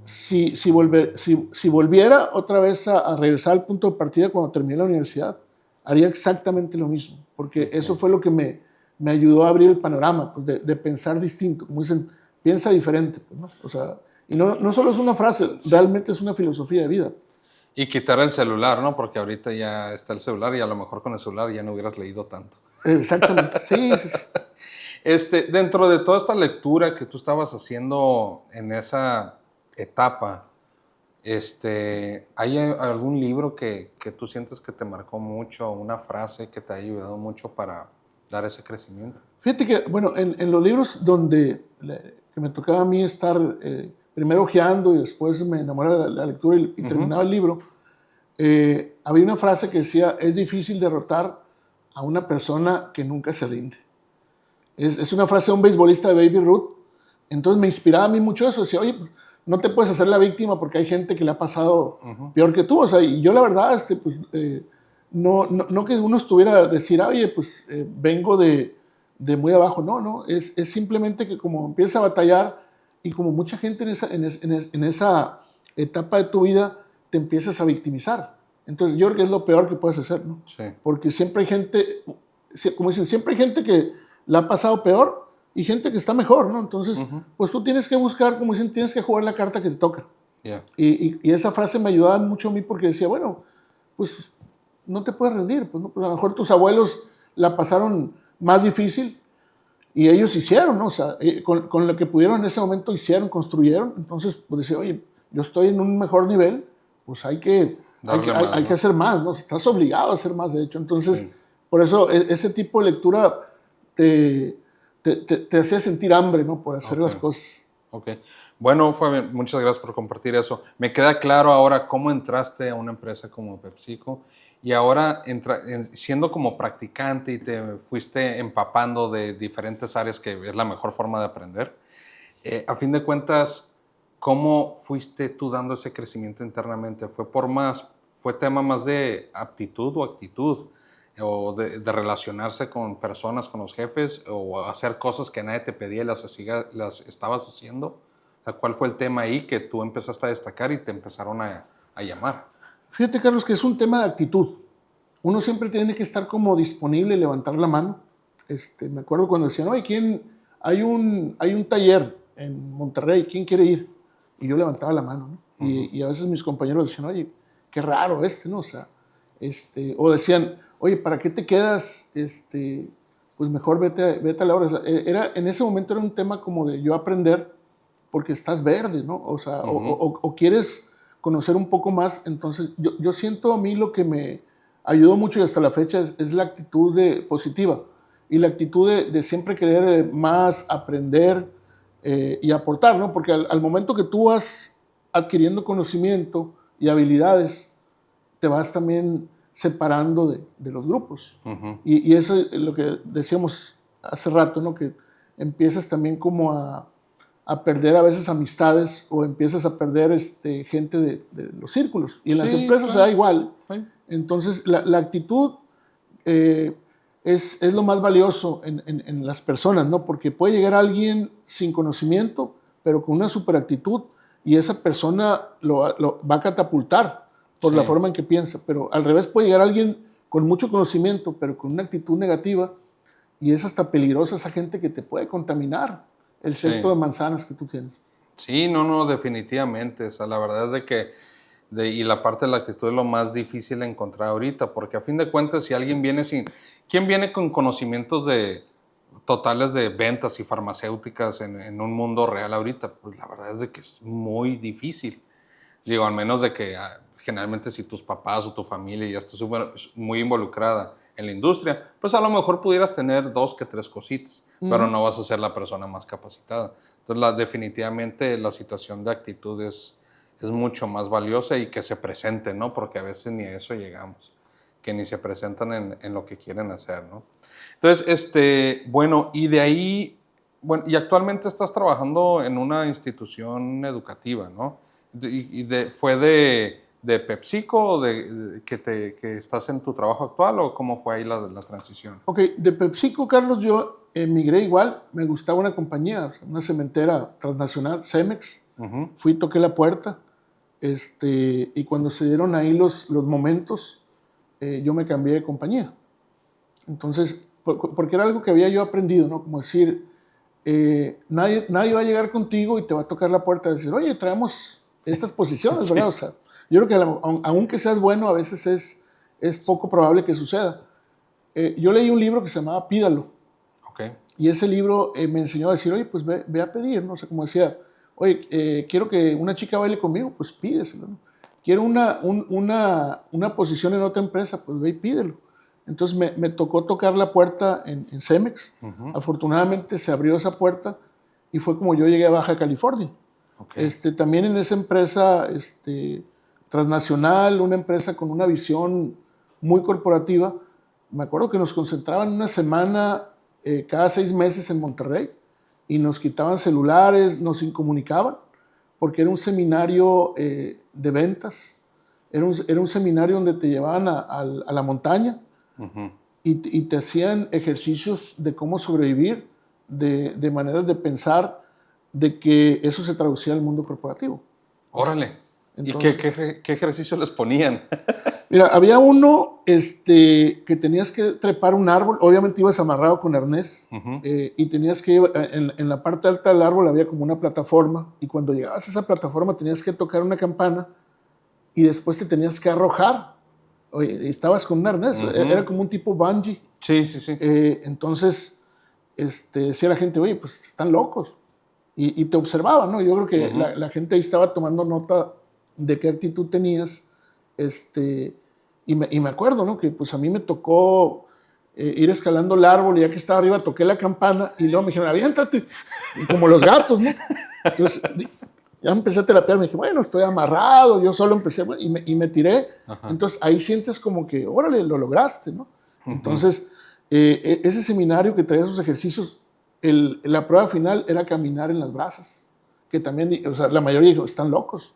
si volviera otra vez a regresar al punto de partida cuando terminé la universidad, haría exactamente lo mismo, porque eso fue lo que me ayudó a abrir el panorama, pues de pensar distinto, como dicen, piensa diferente, pues, ¿no? O sea, y no solo es una frase, realmente es una filosofía de vida. Y quitar el celular, ¿no? Porque ahorita ya está el celular y a lo mejor con el celular ya no hubieras leído tanto. Exactamente, sí. Dentro de toda esta lectura que tú estabas haciendo en esa etapa, ¿hay algún libro que tú sientes que te marcó mucho, una frase que te ha ayudado mucho para dar ese crecimiento? Fíjate que, bueno, en los libros que me tocaba a mí estar primero hojeando y después me enamoraba de la lectura y terminaba el libro, había una frase que decía, es difícil derrotar a una persona que nunca se rinde. Es una frase de un beisbolista de Baby Ruth. Entonces me inspiraba a mí mucho eso. Decía, oye, no te puedes hacer la víctima porque hay gente que le ha pasado peor que tú. O sea, y yo la verdad, pues, no que uno estuviera a decir, oye, pues vengo de muy abajo. No, es simplemente que como empiezas a batallar y como mucha gente en esa etapa de tu vida te empiezas a victimizar. Entonces yo creo que es lo peor que puedes hacer, ¿no? Sí. Porque siempre hay gente, como dicen, siempre hay gente que la ha pasado peor y gente que está mejor, ¿no? Entonces, pues tú tienes que buscar, como dicen, tienes que jugar la carta que te toca. Yeah. Y esa frase me ayudaba mucho a mí porque decía, bueno, pues no te puedes rendir, pues, ¿no? Pues a lo mejor tus abuelos la pasaron más difícil y ellos hicieron, ¿no? O sea, con lo que pudieron en ese momento hicieron, construyeron. Entonces, pues decía, oye, yo estoy en un mejor nivel, pues hay que hacer más, ¿no? Estás obligado a hacer más, de hecho. Entonces, sí. Por eso ese tipo de lectura te hacía sentir hambre, ¿no? Por hacer las cosas. Ok. Bueno, Fabián, muchas gracias por compartir eso. Me queda claro ahora cómo entraste a una empresa como PepsiCo y ahora siendo como practicante y te fuiste empapando de diferentes áreas que es la mejor forma de aprender. A fin de cuentas, ¿cómo fuiste tú dando ese crecimiento internamente? ¿Fue tema más de aptitud o actitud? ¿O de relacionarse con personas, con los jefes? ¿O hacer cosas que nadie te pedía y las estabas haciendo? O sea, ¿cuál fue el tema ahí que tú empezaste a destacar y te empezaron a llamar? Fíjate, Carlos, que es un tema de actitud. Uno siempre tiene que estar como disponible y levantar la mano. Me acuerdo cuando decían, oye, hay un taller en Monterrey, ¿quién quiere ir? Y yo levantaba la mano, ¿no? Y a veces mis compañeros decían, oye, qué raro ¿no? O sea, o decían, oye, ¿para qué te quedas? Pues mejor vete a la hora. O sea, en ese momento era un tema como de yo aprender porque estás verde, ¿no? O sea, o quieres conocer un poco más. Entonces, yo siento a mí lo que me ayudó mucho y hasta la fecha es la actitud positiva y la actitud de siempre querer más, aprender y aportar, ¿no? Porque al momento que tú vas adquiriendo conocimiento y habilidades, te vas también separando de los grupos. Y eso es lo que decíamos hace rato, ¿no? Que empiezas también como a perder a veces amistades o empiezas a perder gente de los círculos. Y en las empresas se da igual. Sí. Entonces, la actitud es lo más valioso en las personas, ¿no? Porque puede llegar alguien sin conocimiento, pero con una super actitud, y esa persona lo va a catapultar por la forma en que piensa. Pero al revés, puede llegar alguien con mucho conocimiento, pero con una actitud negativa, y es hasta peligrosa esa gente que te puede contaminar el cesto de manzanas que tú tienes. Sí, no, definitivamente. O sea, la verdad es de que, y la parte de la actitud es lo más difícil de encontrar ahorita, porque a fin de cuentas, si alguien viene ¿quién viene con conocimientos totales de ventas y farmacéuticas en un mundo real ahorita? Pues la verdad es de que es muy difícil. Digo, al menos de que generalmente si tus papás o tu familia ya está muy involucrada en la industria, pues a lo mejor pudieras tener 2 que 3 cositas, pero no vas a ser la persona más capacitada. Entonces, definitivamente la situación de actitud es mucho más valiosa y que se presente, ¿no? Porque a veces ni a eso llegamos, que ni se presentan en lo que quieren hacer, ¿no? Entonces, bueno, y de ahí, bueno, y actualmente estás trabajando en una institución educativa, ¿no? ¿Fue de PepsiCo o que estás en tu trabajo actual o cómo fue ahí la transición? Ok, de PepsiCo, Carlos, yo emigré igual. Me gustaba una compañía, una cementera transnacional, Cemex. Fui, toqué la puerta y cuando se dieron ahí los momentos, yo me cambié de compañía. Entonces, porque era algo que había yo aprendido, ¿no? Como decir, nadie va a llegar contigo y te va a tocar la puerta y decir, oye, traemos estas posiciones, ¿verdad? O sea, yo creo que aunque seas bueno, a veces es poco probable que suceda. Yo leí un libro que se llamaba Pídalo. Okay. Y ese libro me enseñó a decir, oye, pues ve a pedir, ¿no? O sea, como decía, oye, quiero que una chica baile conmigo, pues pídeselo, ¿no? Quiero una posición en otra empresa, pues ve y pídelo. Entonces me tocó tocar la puerta en Cemex. Afortunadamente se abrió esa puerta y fue como yo llegué a Baja California. Okay. También en esa empresa transnacional, una empresa con una visión muy corporativa, me acuerdo que nos concentraban una semana cada 6 meses en Monterrey y nos quitaban celulares, nos incomunicaban, porque era un seminario de ventas, era un seminario donde te llevaban a la montaña y te hacían ejercicios de cómo sobrevivir, de maneras de pensar, de que eso se traducía al mundo corporativo. Órale. Entonces, ¿Y qué ejercicio les ponían? mira, había uno que tenías que trepar un árbol, obviamente ibas amarrado con arnés, y tenías que, en la parte alta del árbol había como una plataforma, y cuando llegabas a esa plataforma tenías que tocar una campana, y después te tenías que arrojar. Oye, estabas con un arnés, era como un tipo bungee. Sí, sí, sí. Entonces, decía la gente, oye, pues están locos. Y te observaban, ¿no? Yo creo que la gente ahí estaba tomando nota de qué actitud tenías. Y me acuerdo, ¿no? Que pues a mí me tocó ir escalando el árbol y ya que estaba arriba toqué la campana y luego me dijeron, aviéntate, y como los gatos, ¿no? Entonces ya empecé a terapiar, me dije, bueno, estoy amarrado, yo solo empecé y me tiré. Entonces ahí sientes como que, órale, lo lograste, ¿no? Entonces ese seminario que traía esos ejercicios, la prueba final era caminar en las brasas, que también, o sea, la mayoría dijo, están locos.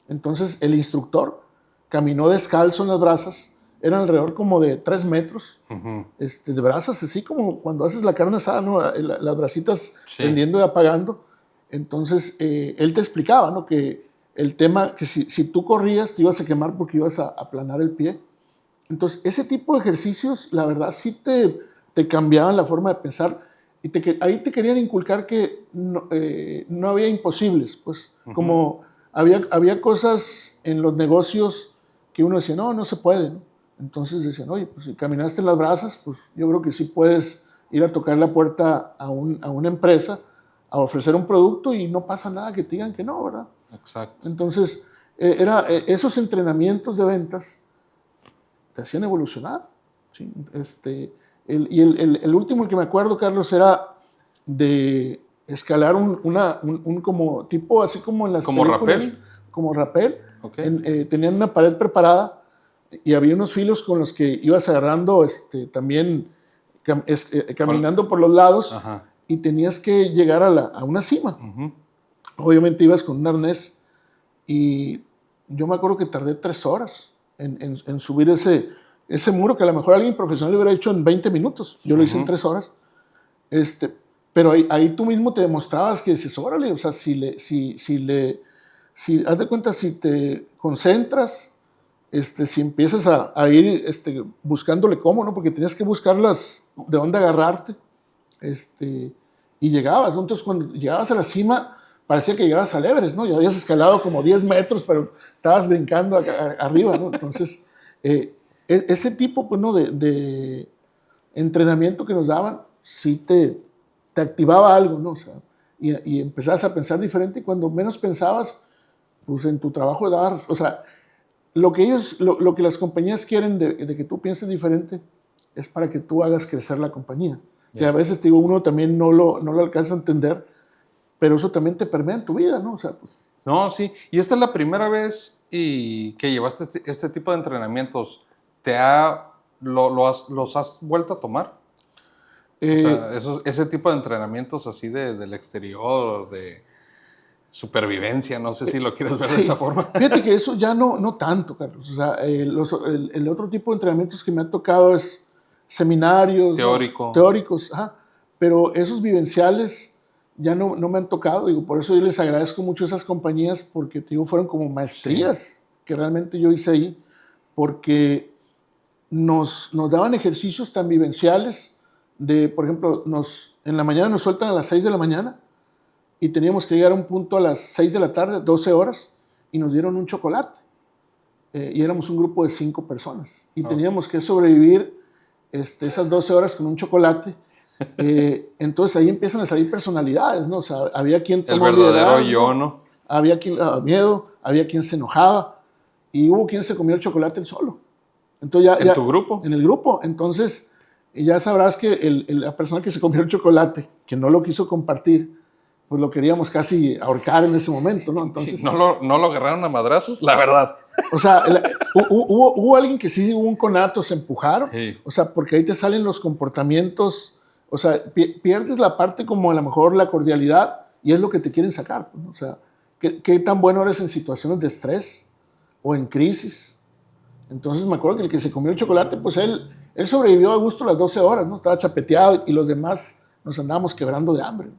Entonces el instructor caminó descalzo en las brasas, eran alrededor como de 3 metros de brasas, así como cuando haces la carne asada, ¿no? Las brasitas prendiendo y apagando. Entonces él te explicaba, ¿no? Que el tema, que si tú corrías te ibas a quemar porque ibas a aplanar el pie. Entonces ese tipo de ejercicios, la verdad, sí te cambiaban la forma de pensar y ahí te querían inculcar que no había imposibles, pues como había cosas en los negocios que uno decía, no se puede, ¿no? Entonces decían, oye, pues si caminaste en las brasas, pues yo creo que sí puedes ir a tocar la puerta a una empresa, a ofrecer un producto y no pasa nada que te digan que no, ¿verdad? Exacto. Entonces, esos entrenamientos de ventas te hacían evolucionar, ¿sí? El último que me acuerdo, Carlos, era de escalar un como tipo, así como en las ¿Como películas, rapel? como rapel. Okay. Tenían una pared preparada y había unos filos con los que ibas agarrando también caminando por los lados y tenías que llegar a una cima. Obviamente ibas con un arnés y yo me acuerdo que tardé 3 horas en subir ese muro que a lo mejor alguien profesional lo hubiera hecho en 20 minutos. Yo lo hice en 3 horas. Pero ahí tú mismo te demostrabas que dices, órale, o sea, haz de cuenta, si te concentras, si empiezas a ir buscándole cómo, ¿no? Porque tenías que buscarlas de dónde agarrarte, y llegabas, ¿no? Entonces cuando llegabas a la cima, parecía que llegabas al Everest, ¿no? Ya habías escalado como 10 metros, pero estabas brincando arriba, ¿no? Entonces, ese tipo, pues, ¿no? de entrenamiento que nos daban, sí te activaba algo, ¿no? O sea, y empezabas a pensar diferente y cuando menos pensabas, pues en tu trabajo dabas, o sea, lo que las compañías quieren de que tú pienses diferente es para que tú hagas crecer la compañía. Yeah. Y a veces, te digo, uno también no lo alcanza a entender, pero eso también te permea en tu vida, ¿no? O sea, pues. No, sí. Y esta es la primera vez que llevaste este tipo de entrenamientos. ¿Los has vuelto a tomar? O sea, ese tipo de entrenamientos así del exterior, de supervivencia, no sé si lo quieres ver de esa forma. Fíjate que eso ya no tanto, Carlos. O sea, el otro tipo de entrenamientos que me ha tocado es seminarios. Teóricos, ajá. Pero esos vivenciales ya no me han tocado. Digo, por eso yo les agradezco mucho a esas compañías porque, te digo, fueron como maestrías que realmente yo hice ahí, porque nos daban ejercicios tan vivenciales por ejemplo, en la mañana nos sueltan a las 6 de la mañana y teníamos que llegar a un punto a las 6 de la tarde, 12 horas, y nos dieron un chocolate. Y éramos un grupo de 5 personas. Y teníamos que sobrevivir esas 12 horas con un chocolate. Entonces ahí empiezan a salir personalidades, ¿no? O sea, había quien tomó el verdadero yo, ¿no? Había quien le daba miedo, había quien se enojaba, y hubo quien se comió el chocolate él solo. Entonces ¿En tu grupo? En el grupo. Entonces ya sabrás que la persona que se comió el chocolate, que no lo quiso compartir, pues lo queríamos casi ahorcar en ese momento, ¿no? Entonces, ¿No lo agarraron a madrazos? La verdad. O sea, hubo alguien que sí, hubo un conato, se empujaron. Sí. O sea, porque ahí te salen los comportamientos, o sea, pierdes la parte como a lo mejor la cordialidad y es lo que te quieren sacar, ¿no? O sea, qué tan bueno eres en situaciones de estrés o en crisis. Entonces me acuerdo que el que se comió el chocolate, pues él sobrevivió a gusto las 12 horas, ¿no? Estaba chapeteado y los demás nos andábamos quebrando de hambre.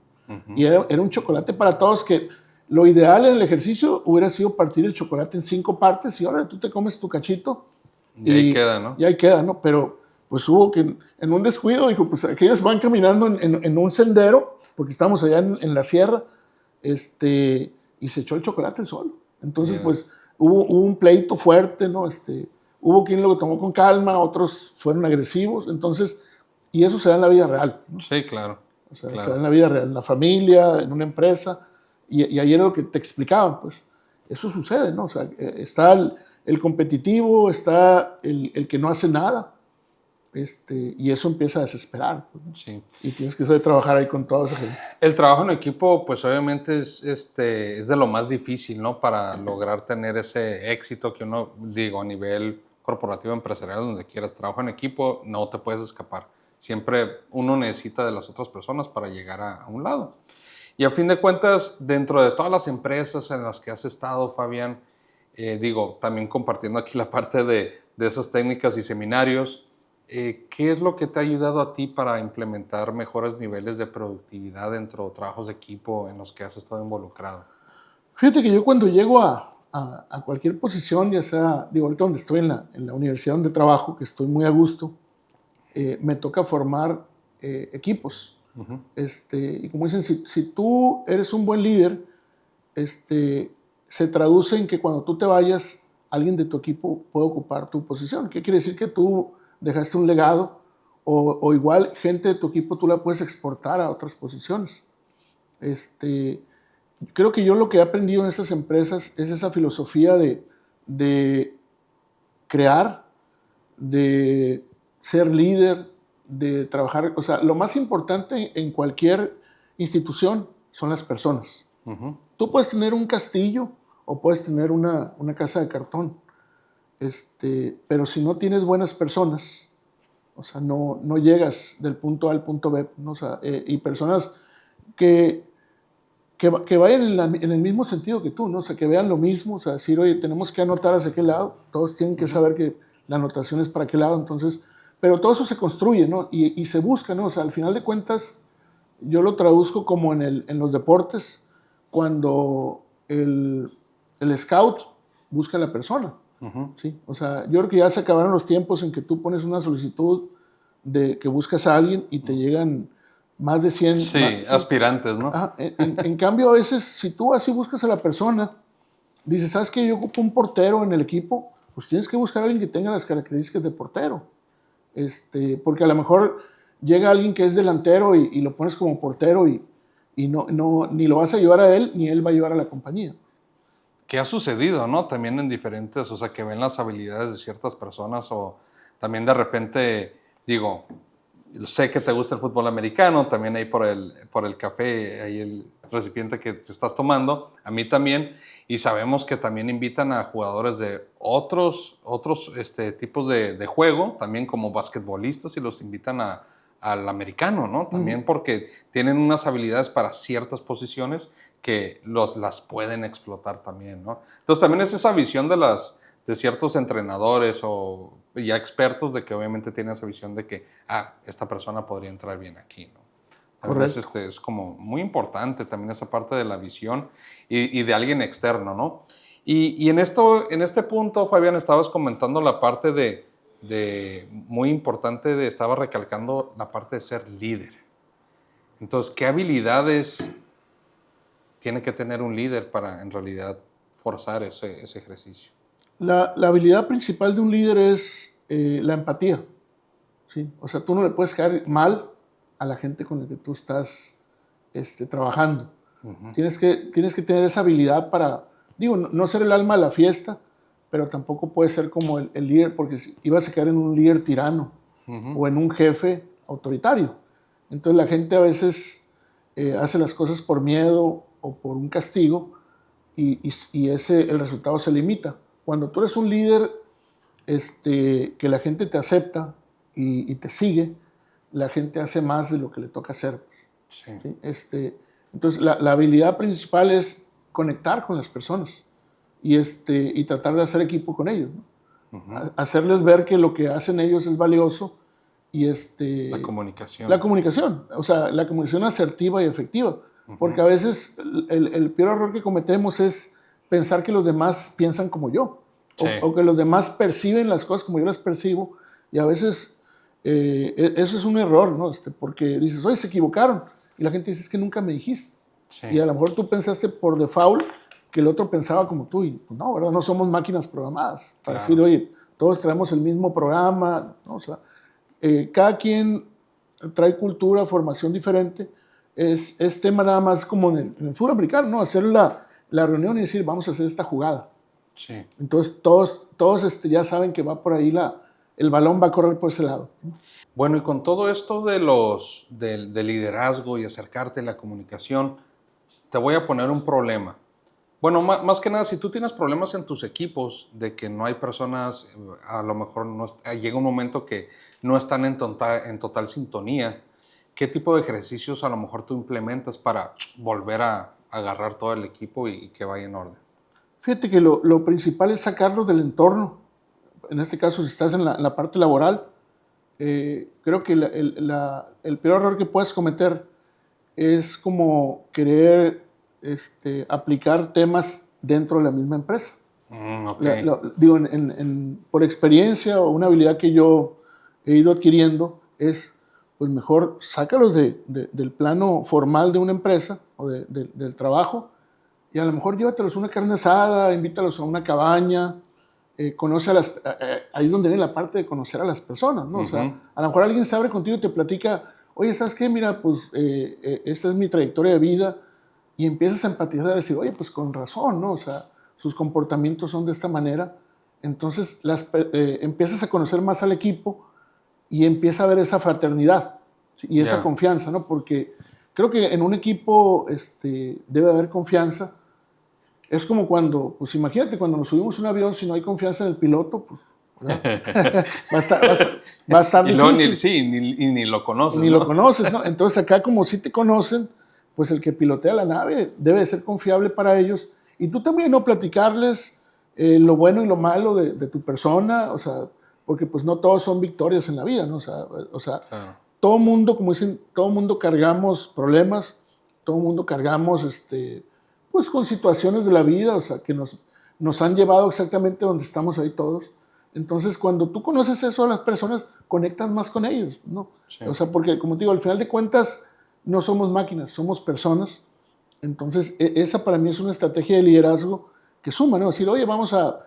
Y era un chocolate para todos que lo ideal en el ejercicio hubiera sido partir el chocolate en 5 partes y ahora tú te comes tu cachito. Y ahí queda, ¿no? Y ahí queda, ¿no? Pero pues hubo que en un descuido, dijo, pues aquellos van caminando en un sendero, porque estamos allá en la sierra, y se echó el chocolate el solo. Entonces, pues hubo un pleito fuerte, ¿no? Hubo quien lo tomó con calma, otros fueron agresivos, entonces, y eso se da en la vida real, ¿no? Sí, claro. O sea, claro. se da en la vida real, en la familia, en una empresa, y ahí era lo que te explicaban, pues, eso sucede, ¿no? O sea, está el competitivo, está el que no hace nada, y eso empieza a desesperar, pues, ¿no? Sí. Y tienes que saber trabajar ahí con toda esa gente. El trabajo en equipo, pues obviamente es de lo más difícil, ¿no? Para lograr tener ese éxito que uno, digo, a nivel corporativo, empresarial, donde quieras, trabajo en equipo, no te puedes escapar. Siempre uno necesita de las otras personas para llegar a un lado. Y a fin de cuentas, dentro de todas las empresas en las que has estado, Fabián, digo, también compartiendo aquí la parte de esas técnicas y seminarios, ¿qué es lo que te ha ayudado a ti para implementar mejores niveles de productividad dentro de trabajos de equipo en los que has estado involucrado? Fíjate que yo cuando llego a cualquier posición, ya sea, digo, ahorita donde estoy en la universidad donde trabajo, que estoy muy a gusto, me toca formar equipos. Y como dicen, si tú eres un buen líder, se traduce en que cuando tú te vayas, alguien de tu equipo puede ocupar tu posición. ¿Qué quiere decir? Que tú dejaste un legado o igual gente de tu equipo tú la puedes exportar a otras posiciones. Creo que yo lo que he aprendido en estas empresas es esa filosofía de crear, de ser líder, de trabajar. O sea, lo más importante en cualquier institución son las personas. Tú puedes tener un castillo o puedes tener una casa de cartón, pero si no tienes buenas personas, o sea, no llegas del punto A al punto B, ¿no? O sea, y personas que vayan en el mismo sentido que tú, ¿no? O sea, que vean lo mismo, o sea, decir, oye, tenemos que anotar hacia qué lado, todos tienen que saber que la anotación es para qué lado, entonces, pero todo eso se construye, ¿no? Y se busca, ¿no? O sea, al final de cuentas, yo lo traduzco como en los deportes, cuando el scout busca a la persona, ¿sí? O sea, yo creo que ya se acabaron los tiempos en que tú pones una solicitud de que buscas a alguien y te llegan más de 100. Sí, aspirantes, ¿no? Ajá. En cambio, a veces, si tú así buscas a la persona, dices, ¿sabes qué? Yo ocupo un portero en el equipo, pues tienes que buscar a alguien que tenga las características de portero. Porque a lo mejor llega alguien que es delantero y lo pones como portero y ni lo vas a ayudar a él, ni él va a ayudar a la compañía. ¿Qué ha sucedido, no? También en diferentes, o sea, que ven las habilidades de ciertas personas o también de repente, digo, sé que te gusta el fútbol americano, también ahí por el café, ahí el recipiente que te estás tomando, a mí también, y sabemos que también invitan a jugadores de otros tipos de juego, también como basquetbolistas, y los invitan al americano, ¿no? También porque tienen unas habilidades para ciertas posiciones que las pueden explotar también, ¿no? Entonces también es esa visión de ciertos entrenadores o ya expertos de que obviamente tienen esa visión de que, esta persona podría entrar bien aquí, ¿no? Entonces, es como muy importante también esa parte de la visión y de alguien externo, ¿no? Y en este punto, Fabián, estabas comentando la parte muy importante estaba recalcando la parte de ser líder. Entonces, ¿qué habilidades tiene que tener un líder para en realidad forzar ese ejercicio? La habilidad principal de un líder es la empatía, ¿sí? O sea, tú no le puedes caer mal a la gente con la que tú estás trabajando. Tienes que tener esa habilidad para, digo, no ser el alma de la fiesta, pero tampoco puedes ser como el líder, porque ibas a caer en un líder tirano o en un jefe autoritario. Entonces la gente a veces hace las cosas por miedo o por un castigo y el resultado se limita. Cuando tú eres un líder que la gente te acepta y te sigue, la gente hace más de lo que le toca hacer. Sí. ¿Sí? Entonces, la habilidad principal es conectar con las personas y tratar de hacer equipo con ellos, ¿no? Hacerles ver que lo que hacen ellos es valioso y La comunicación. la comunicación, o sea, la comunicación asertiva y efectiva, porque a veces el peor error que cometemos es pensar que los demás piensan como yo, Sí. o que los demás perciben las cosas como yo las percibo, y a veces eso es un error, ¿no? Porque dices, oye, se equivocaron, y la gente dice, es que nunca me dijiste. Sí. Y a lo mejor tú pensaste por default que el otro pensaba como tú, y pues no, ¿verdad? No somos máquinas programadas para decir, oye, todos traemos el mismo programa, ¿no? O sea, cada quien trae cultura, formación diferente. Es tema nada más como en el fútbol americano, ¿no? Hacer la reunión y decir, vamos a hacer esta jugada. Sí. Entonces todos ya saben que va por ahí el balón va a correr por ese lado, ¿no? Bueno, y con todo esto de liderazgo y acercarte a la comunicación, te voy a poner un problema. Bueno, más que nada, si tú tienes problemas en tus equipos de que no hay personas, a lo mejor llega un momento que no están en total sintonía, ¿qué tipo de ejercicios a lo mejor tú implementas para volver a agarrar todo el equipo y que vaya en orden? Fíjate que lo principal es sacarlos del entorno. En este caso, si estás en la parte laboral, creo que el peor error que puedes cometer es como querer aplicar temas dentro de la misma empresa. Okay. Digo, por experiencia o una habilidad que yo he ido adquiriendo es, pues mejor sácalos del plano formal de una empresa o del trabajo y a lo mejor llévatelos a una carne asada, invítalos a una cabaña, conoce ahí es donde viene la parte de conocer a las personas, ¿no? O sea, a lo mejor alguien se abre contigo y te platica, oye, ¿sabes qué? Mira, pues esta es mi trayectoria de vida y empiezas a empatizar y decir, oye, pues con razón, ¿no? O sea, sus comportamientos son de esta manera. Entonces empiezas a conocer más al equipo y empieza a haber esa fraternidad y esa confianza, ¿no? Porque creo que en un equipo debe haber confianza. Es como cuando, pues imagínate, cuando nos subimos a un avión, si no hay confianza en el piloto, pues va a estar difícil. Ni lo conoces, Ni ¿no? lo conoces, ¿no? Entonces acá como si te conocen, pues el que pilotea la nave debe de ser confiable para ellos. Y tú también, ¿no? Platicarles lo bueno y lo malo de tu persona, o sea, porque pues no todos son victorias en la vida, ¿no? O sea Claro. todo mundo, como dicen, todo mundo cargamos problemas, todo mundo cargamos, pues con situaciones de la vida, o sea, que nos han llevado exactamente donde estamos ahí todos. Entonces, cuando tú conoces eso a las personas, conectas más con ellos, ¿no? Sí. O sea, porque, como te digo, al final de cuentas, no somos máquinas, somos personas. Entonces, esa para mí es una estrategia de liderazgo que suma, ¿no? Decir, oye, vamos a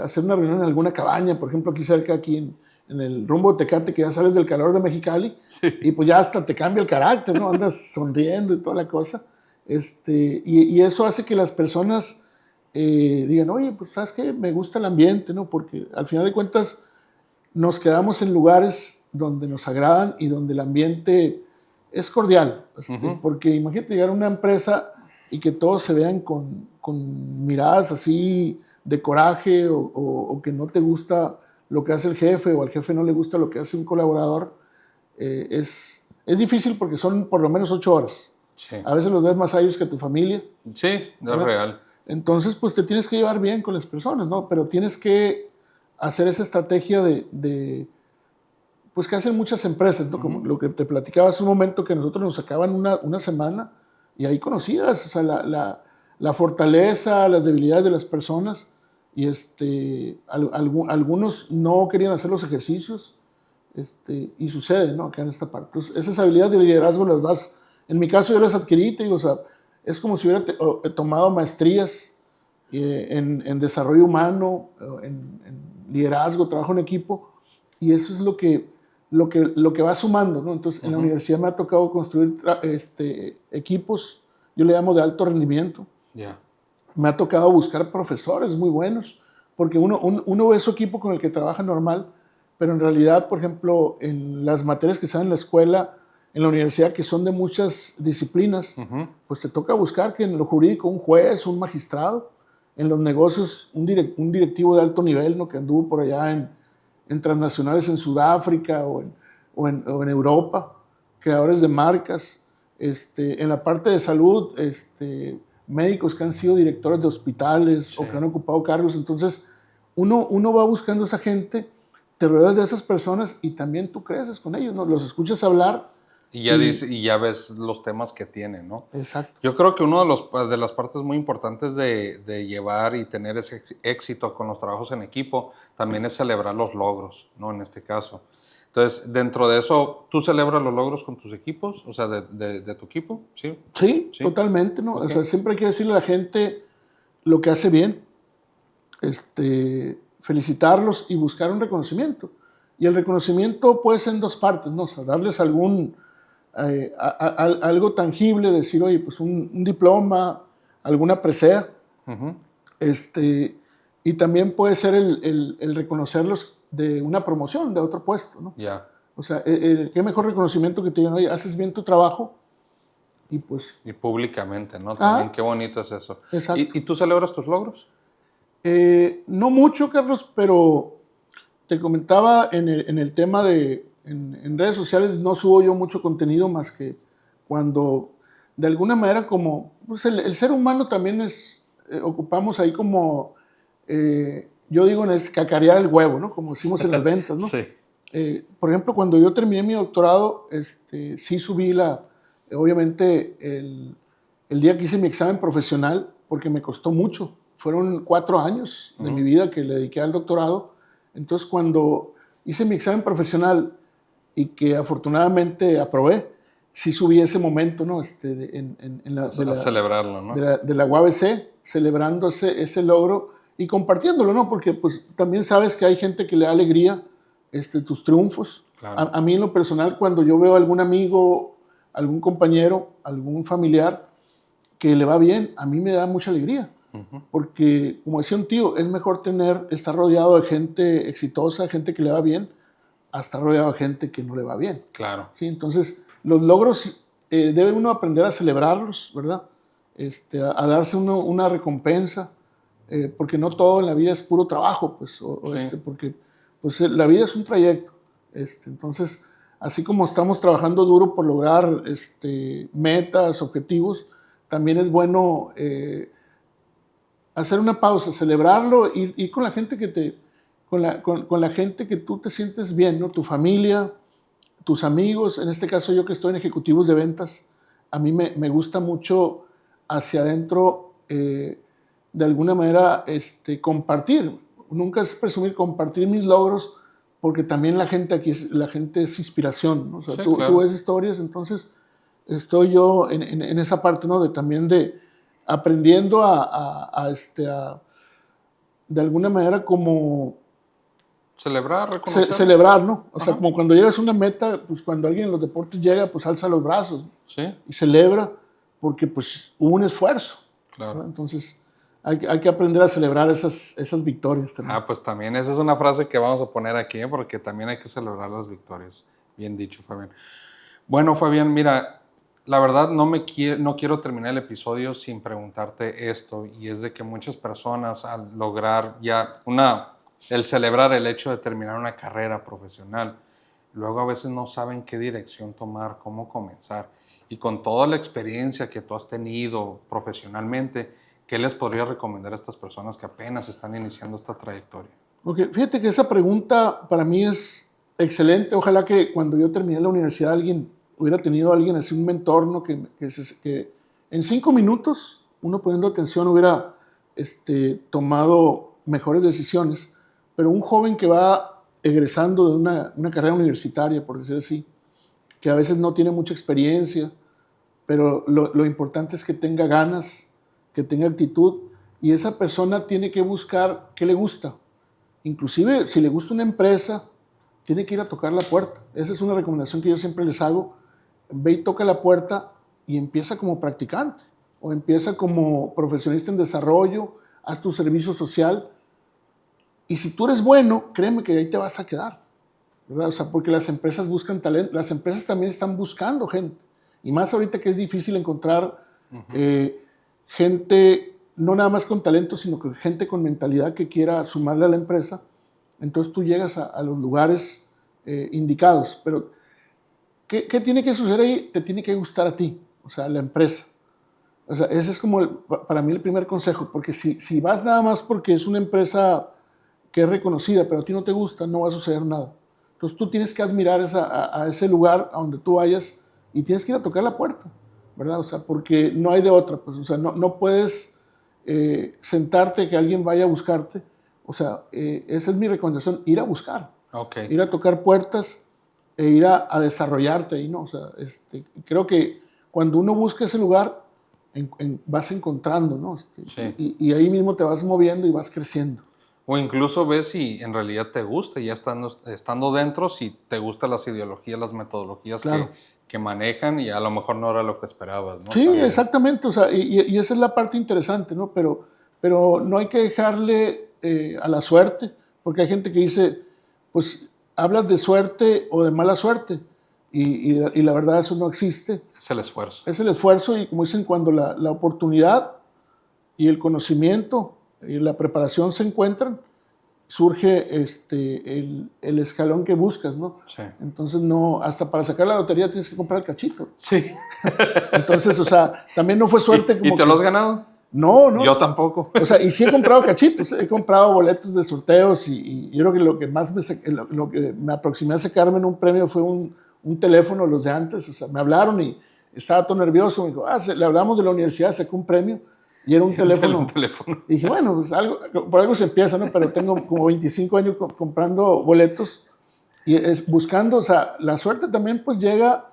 hacer una reunión en alguna cabaña, por ejemplo, aquí cerca, aquí en el rumbo de Tecate, que ya sales del calor de Mexicali, y pues ya hasta te cambia el carácter, ¿no? Andas sonriendo y toda la cosa. Y eso hace que las personas digan, oye, pues sabes qué, me gusta el ambiente, ¿no? Porque al final de cuentas nos quedamos en lugares donde nos agradan y donde el ambiente es cordial. Porque imagínate llegar a una empresa y que todos se vean con miradas así de coraje o que no te gusta lo que hace el jefe o al jefe no le gusta lo que hace un colaborador. Es difícil porque son por lo menos 8 horas. Sí. A veces los ves más a ellos que a tu familia. Sí, es real. Entonces, pues te tienes que llevar bien con las personas, ¿no? Pero tienes que hacer esa estrategia pues que hacen muchas empresas, ¿no? Como lo que te platicaba hace un momento, que nosotros nos sacaban una semana y ahí conocías, o sea, la fortaleza, las debilidades de las personas y algunos no querían hacer los ejercicios y sucede, ¿no? Acá en esta parte. Entonces, esas habilidades de liderazgo las vas, en mi caso yo las adquirí, te digo, o sea, es como si hubiera tomado maestrías en desarrollo humano, en liderazgo, trabajo en equipo, y eso es lo que va sumando, ¿no? Entonces, en la universidad me ha tocado construir equipos, yo le llamo de alto rendimiento. Me ha tocado buscar profesores muy buenos, porque uno ve su equipo con el que trabaja normal, pero en realidad, por ejemplo, en las materias que se dan en la escuela, en la universidad, que son de muchas disciplinas, pues te toca buscar que en lo jurídico un juez, un magistrado, en los negocios un directivo de alto nivel, ¿no? Que anduvo por allá en transnacionales en Sudáfrica o en Europa, creadores de marcas. En la parte de salud, médicos que han sido directores de hospitales Sí. o que han ocupado cargos. Entonces, uno va buscando a esa gente, te rodeas de esas personas y también tú creces con ellos, ¿no? Los escuchas hablar. Y ya ves los temas que tienen, ¿no? Exacto. Yo creo que uno de las partes muy importantes de llevar y tener ese éxito con los trabajos en equipo también es celebrar los logros, ¿no? En este caso. Entonces, dentro de eso, ¿tú celebras los logros con tus equipos? O sea, de tu equipo, ¿sí? Sí, ¿Sí? totalmente, ¿no? Ok. O sea, siempre hay que decirle a la gente lo que hace bien, felicitarlos y buscar un reconocimiento. Y el reconocimiento puede ser en dos partes, ¿no? O sea, darles algo tangible, decir, oye, pues un diploma, alguna presea, Ujú. y también puede ser el reconocerlos de una promoción, de otro puesto, ¿no? Ya. O sea, qué mejor reconocimiento que te digan, oye, haces bien tu trabajo y pues, Y públicamente, ¿no? También qué bonito es eso. exacto. ¿Y tú celebras tus logros? No mucho, Carlos, pero te comentaba en el tema en redes sociales no subo yo mucho contenido más que cuando de alguna manera como pues el ser humano también ocupamos ahí como, yo digo, es cacarear el huevo, ¿no? Como decimos en las ventas, ¿no? Sí. Por ejemplo, cuando yo terminé mi doctorado, sí subí obviamente el día que hice mi examen profesional, porque me costó mucho. Fueron 4 años de mi vida que le dediqué al doctorado. Entonces, cuando hice mi examen profesional y que afortunadamente aprobé, sí subí ese momento, ¿no? A celebrarlo, ¿no? De la UABC, celebrando ese logro y compartiéndolo, ¿no? Porque pues también sabes que hay gente que le da alegría tus triunfos. Claro. A mí en lo personal, cuando yo veo a algún amigo, algún compañero, algún familiar que le va bien, a mí me da mucha alegría. Porque, como decía un tío, es mejor estar rodeado de gente exitosa, gente que le va bien, a estar rodeado de gente que no le va bien. Claro. ¿Sí? Entonces, los logros debe uno aprender a celebrarlos, ¿verdad? A darse una recompensa, porque no todo en la vida es puro trabajo, pues, Sí. porque pues, la vida es un trayecto. Entonces, así como estamos trabajando duro por lograr metas, objetivos, también es bueno hacer una pausa, celebrarlo y con la gente con la gente que tú te sientes bien, ¿no? Tu familia, tus amigos, en este caso yo que estoy en ejecutivos de ventas, a mí me gusta mucho hacia adentro, de alguna manera, compartir. Nunca es presumir, compartir mis logros, porque también la gente es inspiración, ¿no? O sea, Sí, tú claro. ves historias, entonces estoy yo en esa parte, ¿no? También de aprendiendo de alguna manera como Celebrar, reconocerlo. celebrar, ¿no? O sea, Ajá. como cuando llegas a una meta, pues cuando alguien en los deportes llega, pues alza los brazos Sí, y celebra porque pues hubo un esfuerzo, ¿verdad? claro. Entonces hay que aprender a celebrar esas victorias también. Ah, pues también esa es una frase que vamos a poner aquí, ¿eh? Porque también hay que celebrar las victorias. Bien dicho, Fabián. Bueno, Fabián, mira, la verdad no quiero terminar el episodio sin preguntarte esto, y es de que muchas personas al lograr el celebrar el hecho de terminar una carrera profesional, luego a veces no saben qué dirección tomar, cómo comenzar. Y con toda la experiencia que tú has tenido profesionalmente, ¿qué les podría recomendar a estas personas que apenas están iniciando esta trayectoria? Porque fíjate que esa pregunta para mí es excelente. Ojalá que cuando yo terminé la universidad hubiera tenido alguien así, un mentor, ¿no? Que en 5 minutos, uno poniendo atención, hubiera tomado mejores decisiones. Pero un joven que va egresando de una carrera universitaria, por decir así, que a veces no tiene mucha experiencia, pero lo importante es que tenga ganas, que tenga actitud, y esa persona tiene que buscar qué le gusta. Inclusive, si le gusta una empresa, tiene que ir a tocar la puerta. Esa es una recomendación que yo siempre les hago. Ve y toca la puerta y empieza como practicante o empieza como profesionista en desarrollo, haz tu servicio social. Y si tú eres bueno, créeme que ahí te vas a quedar, ¿verdad? O sea, porque las empresas buscan talento, las empresas también están buscando gente. Y más ahorita que es difícil encontrar gente, no nada más con talento, sino que gente con mentalidad que quiera sumarle a la empresa. Entonces tú llegas a los lugares indicados. Pero, ¿qué tiene que suceder ahí? Te tiene que gustar a ti, o sea, la empresa. O sea, ese es como para mí el primer consejo, porque si vas nada más porque es una empresa que es reconocida, pero a ti no te gusta, no va a suceder nada. Entonces tú tienes que admirar a ese lugar a donde tú vayas y tienes que ir a tocar la puerta, ¿verdad? O sea, porque no hay de otra, pues, o sea, no puedes sentarte que alguien vaya a buscarte. O sea, esa es mi recomendación, ir a buscar, Okay. ir a tocar puertas e ir a desarrollarte ahí, ¿no? O sea, creo que cuando uno busca ese lugar, vas encontrando, ¿no? Sí. Y ahí mismo te vas moviendo y vas creciendo. O incluso ves si en realidad te gusta, ya estando dentro, si te gustan las ideologías, las metodologías Claro. que manejan y a lo mejor no era lo que esperabas, ¿no? Sí, También. exactamente, o sea, y esa es la parte interesante, ¿no? Pero no hay que dejarle a la suerte, porque hay gente que dice, pues hablas de suerte o de mala suerte, y la verdad eso no existe. Es el esfuerzo. Es el esfuerzo y como dicen, cuando la oportunidad y el conocimiento y la preparación se encuentran, surge el escalón que buscas, ¿no? Sí. Entonces, no, hasta para sacar la lotería tienes que comprar el cachito. Sí. Entonces, o sea, también no fue suerte como ¿Y te que, lo has ganado? no, no. Yo tampoco. O sea, y sí he comprado cachitos, he comprado boletos de sorteos y yo creo que lo que más lo que me aproximé a sacarme en un premio fue un teléfono, los de antes. O sea, me hablaron y estaba todo nervioso. Me dijo, le hablamos de la universidad, sacó un premio y era un teléfono. Un teléfono. Y dije, bueno, pues por algo se empieza, ¿no? Pero tengo como 25 años comprando boletos y buscando, o sea, la suerte también pues llega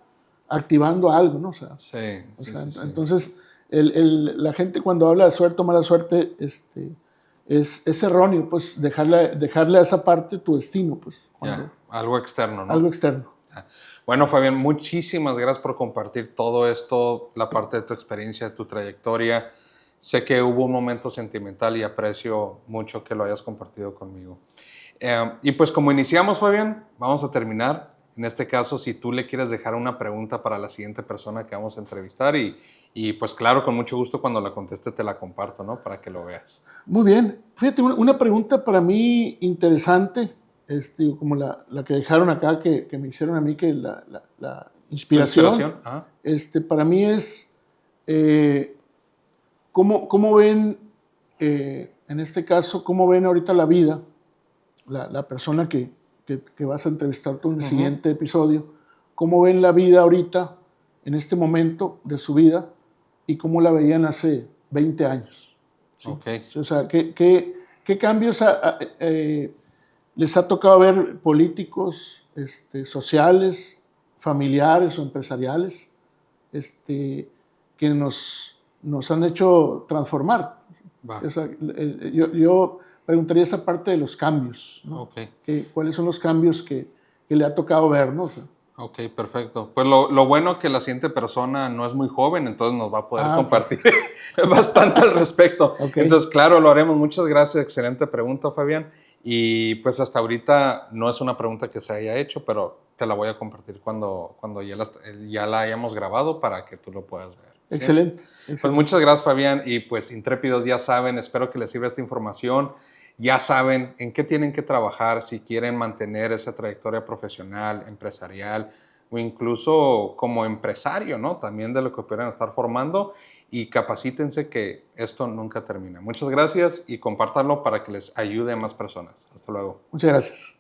activando algo, ¿no? O sea, Sí, sí. Entonces, la gente cuando habla de suerte o mala suerte, es erróneo, pues dejarle a esa parte tu destino, pues. Algo externo, ¿no? Algo externo. Bueno, Fabián, muchísimas gracias por compartir todo esto, la parte de tu experiencia, de tu trayectoria. Sé que hubo un momento sentimental y aprecio mucho que lo hayas compartido conmigo. Y pues como iniciamos, Fabián, vamos a terminar. En este caso, si tú le quieres dejar una pregunta para la siguiente persona que vamos a entrevistar y pues claro, con mucho gusto cuando la conteste te la comparto, ¿no? Para que lo veas. Muy bien. Fíjate, una pregunta para mí interesante, como la que dejaron acá, que me hicieron a mí, que la inspiración. ¿Inspiración? Ah. Para mí es, ¿cómo ven, en este caso, cómo ven ahorita la vida, la persona que vas a entrevistar tú en el siguiente episodio, cómo ven la vida ahorita, en este momento de su vida, y cómo la veían hace 20 años? ¿Sí? Okay. O sea, ¿qué cambios les ha tocado ver políticos, sociales, familiares o empresariales, que nos han hecho transformar? O sea, yo preguntaría esa parte de los cambios, ¿no? Okay. ¿Cuáles son los cambios que le ha tocado ver, ¿no? O sea, Ok, perfecto. Pues lo bueno que la siguiente persona no es muy joven, entonces nos va a poder compartir bastante al respecto. Okay. Entonces, claro, lo haremos. Muchas gracias. Excelente pregunta, Fabián. Y pues hasta ahorita no es una pregunta que se haya hecho, pero te la voy a compartir cuando ya la hayamos grabado para que tú lo puedas ver. ¿Sí? Excelente. Pues muchas gracias, Fabián. Y pues intrépidos ya saben, espero que les sirva esta información. Ya saben en qué tienen que trabajar si quieren mantener esa trayectoria profesional, empresarial o incluso como empresario, ¿no? También de lo que puedan estar formando y capacítense que esto nunca termina. Muchas gracias y compártanlo para que les ayude a más personas. Hasta luego. Muchas gracias.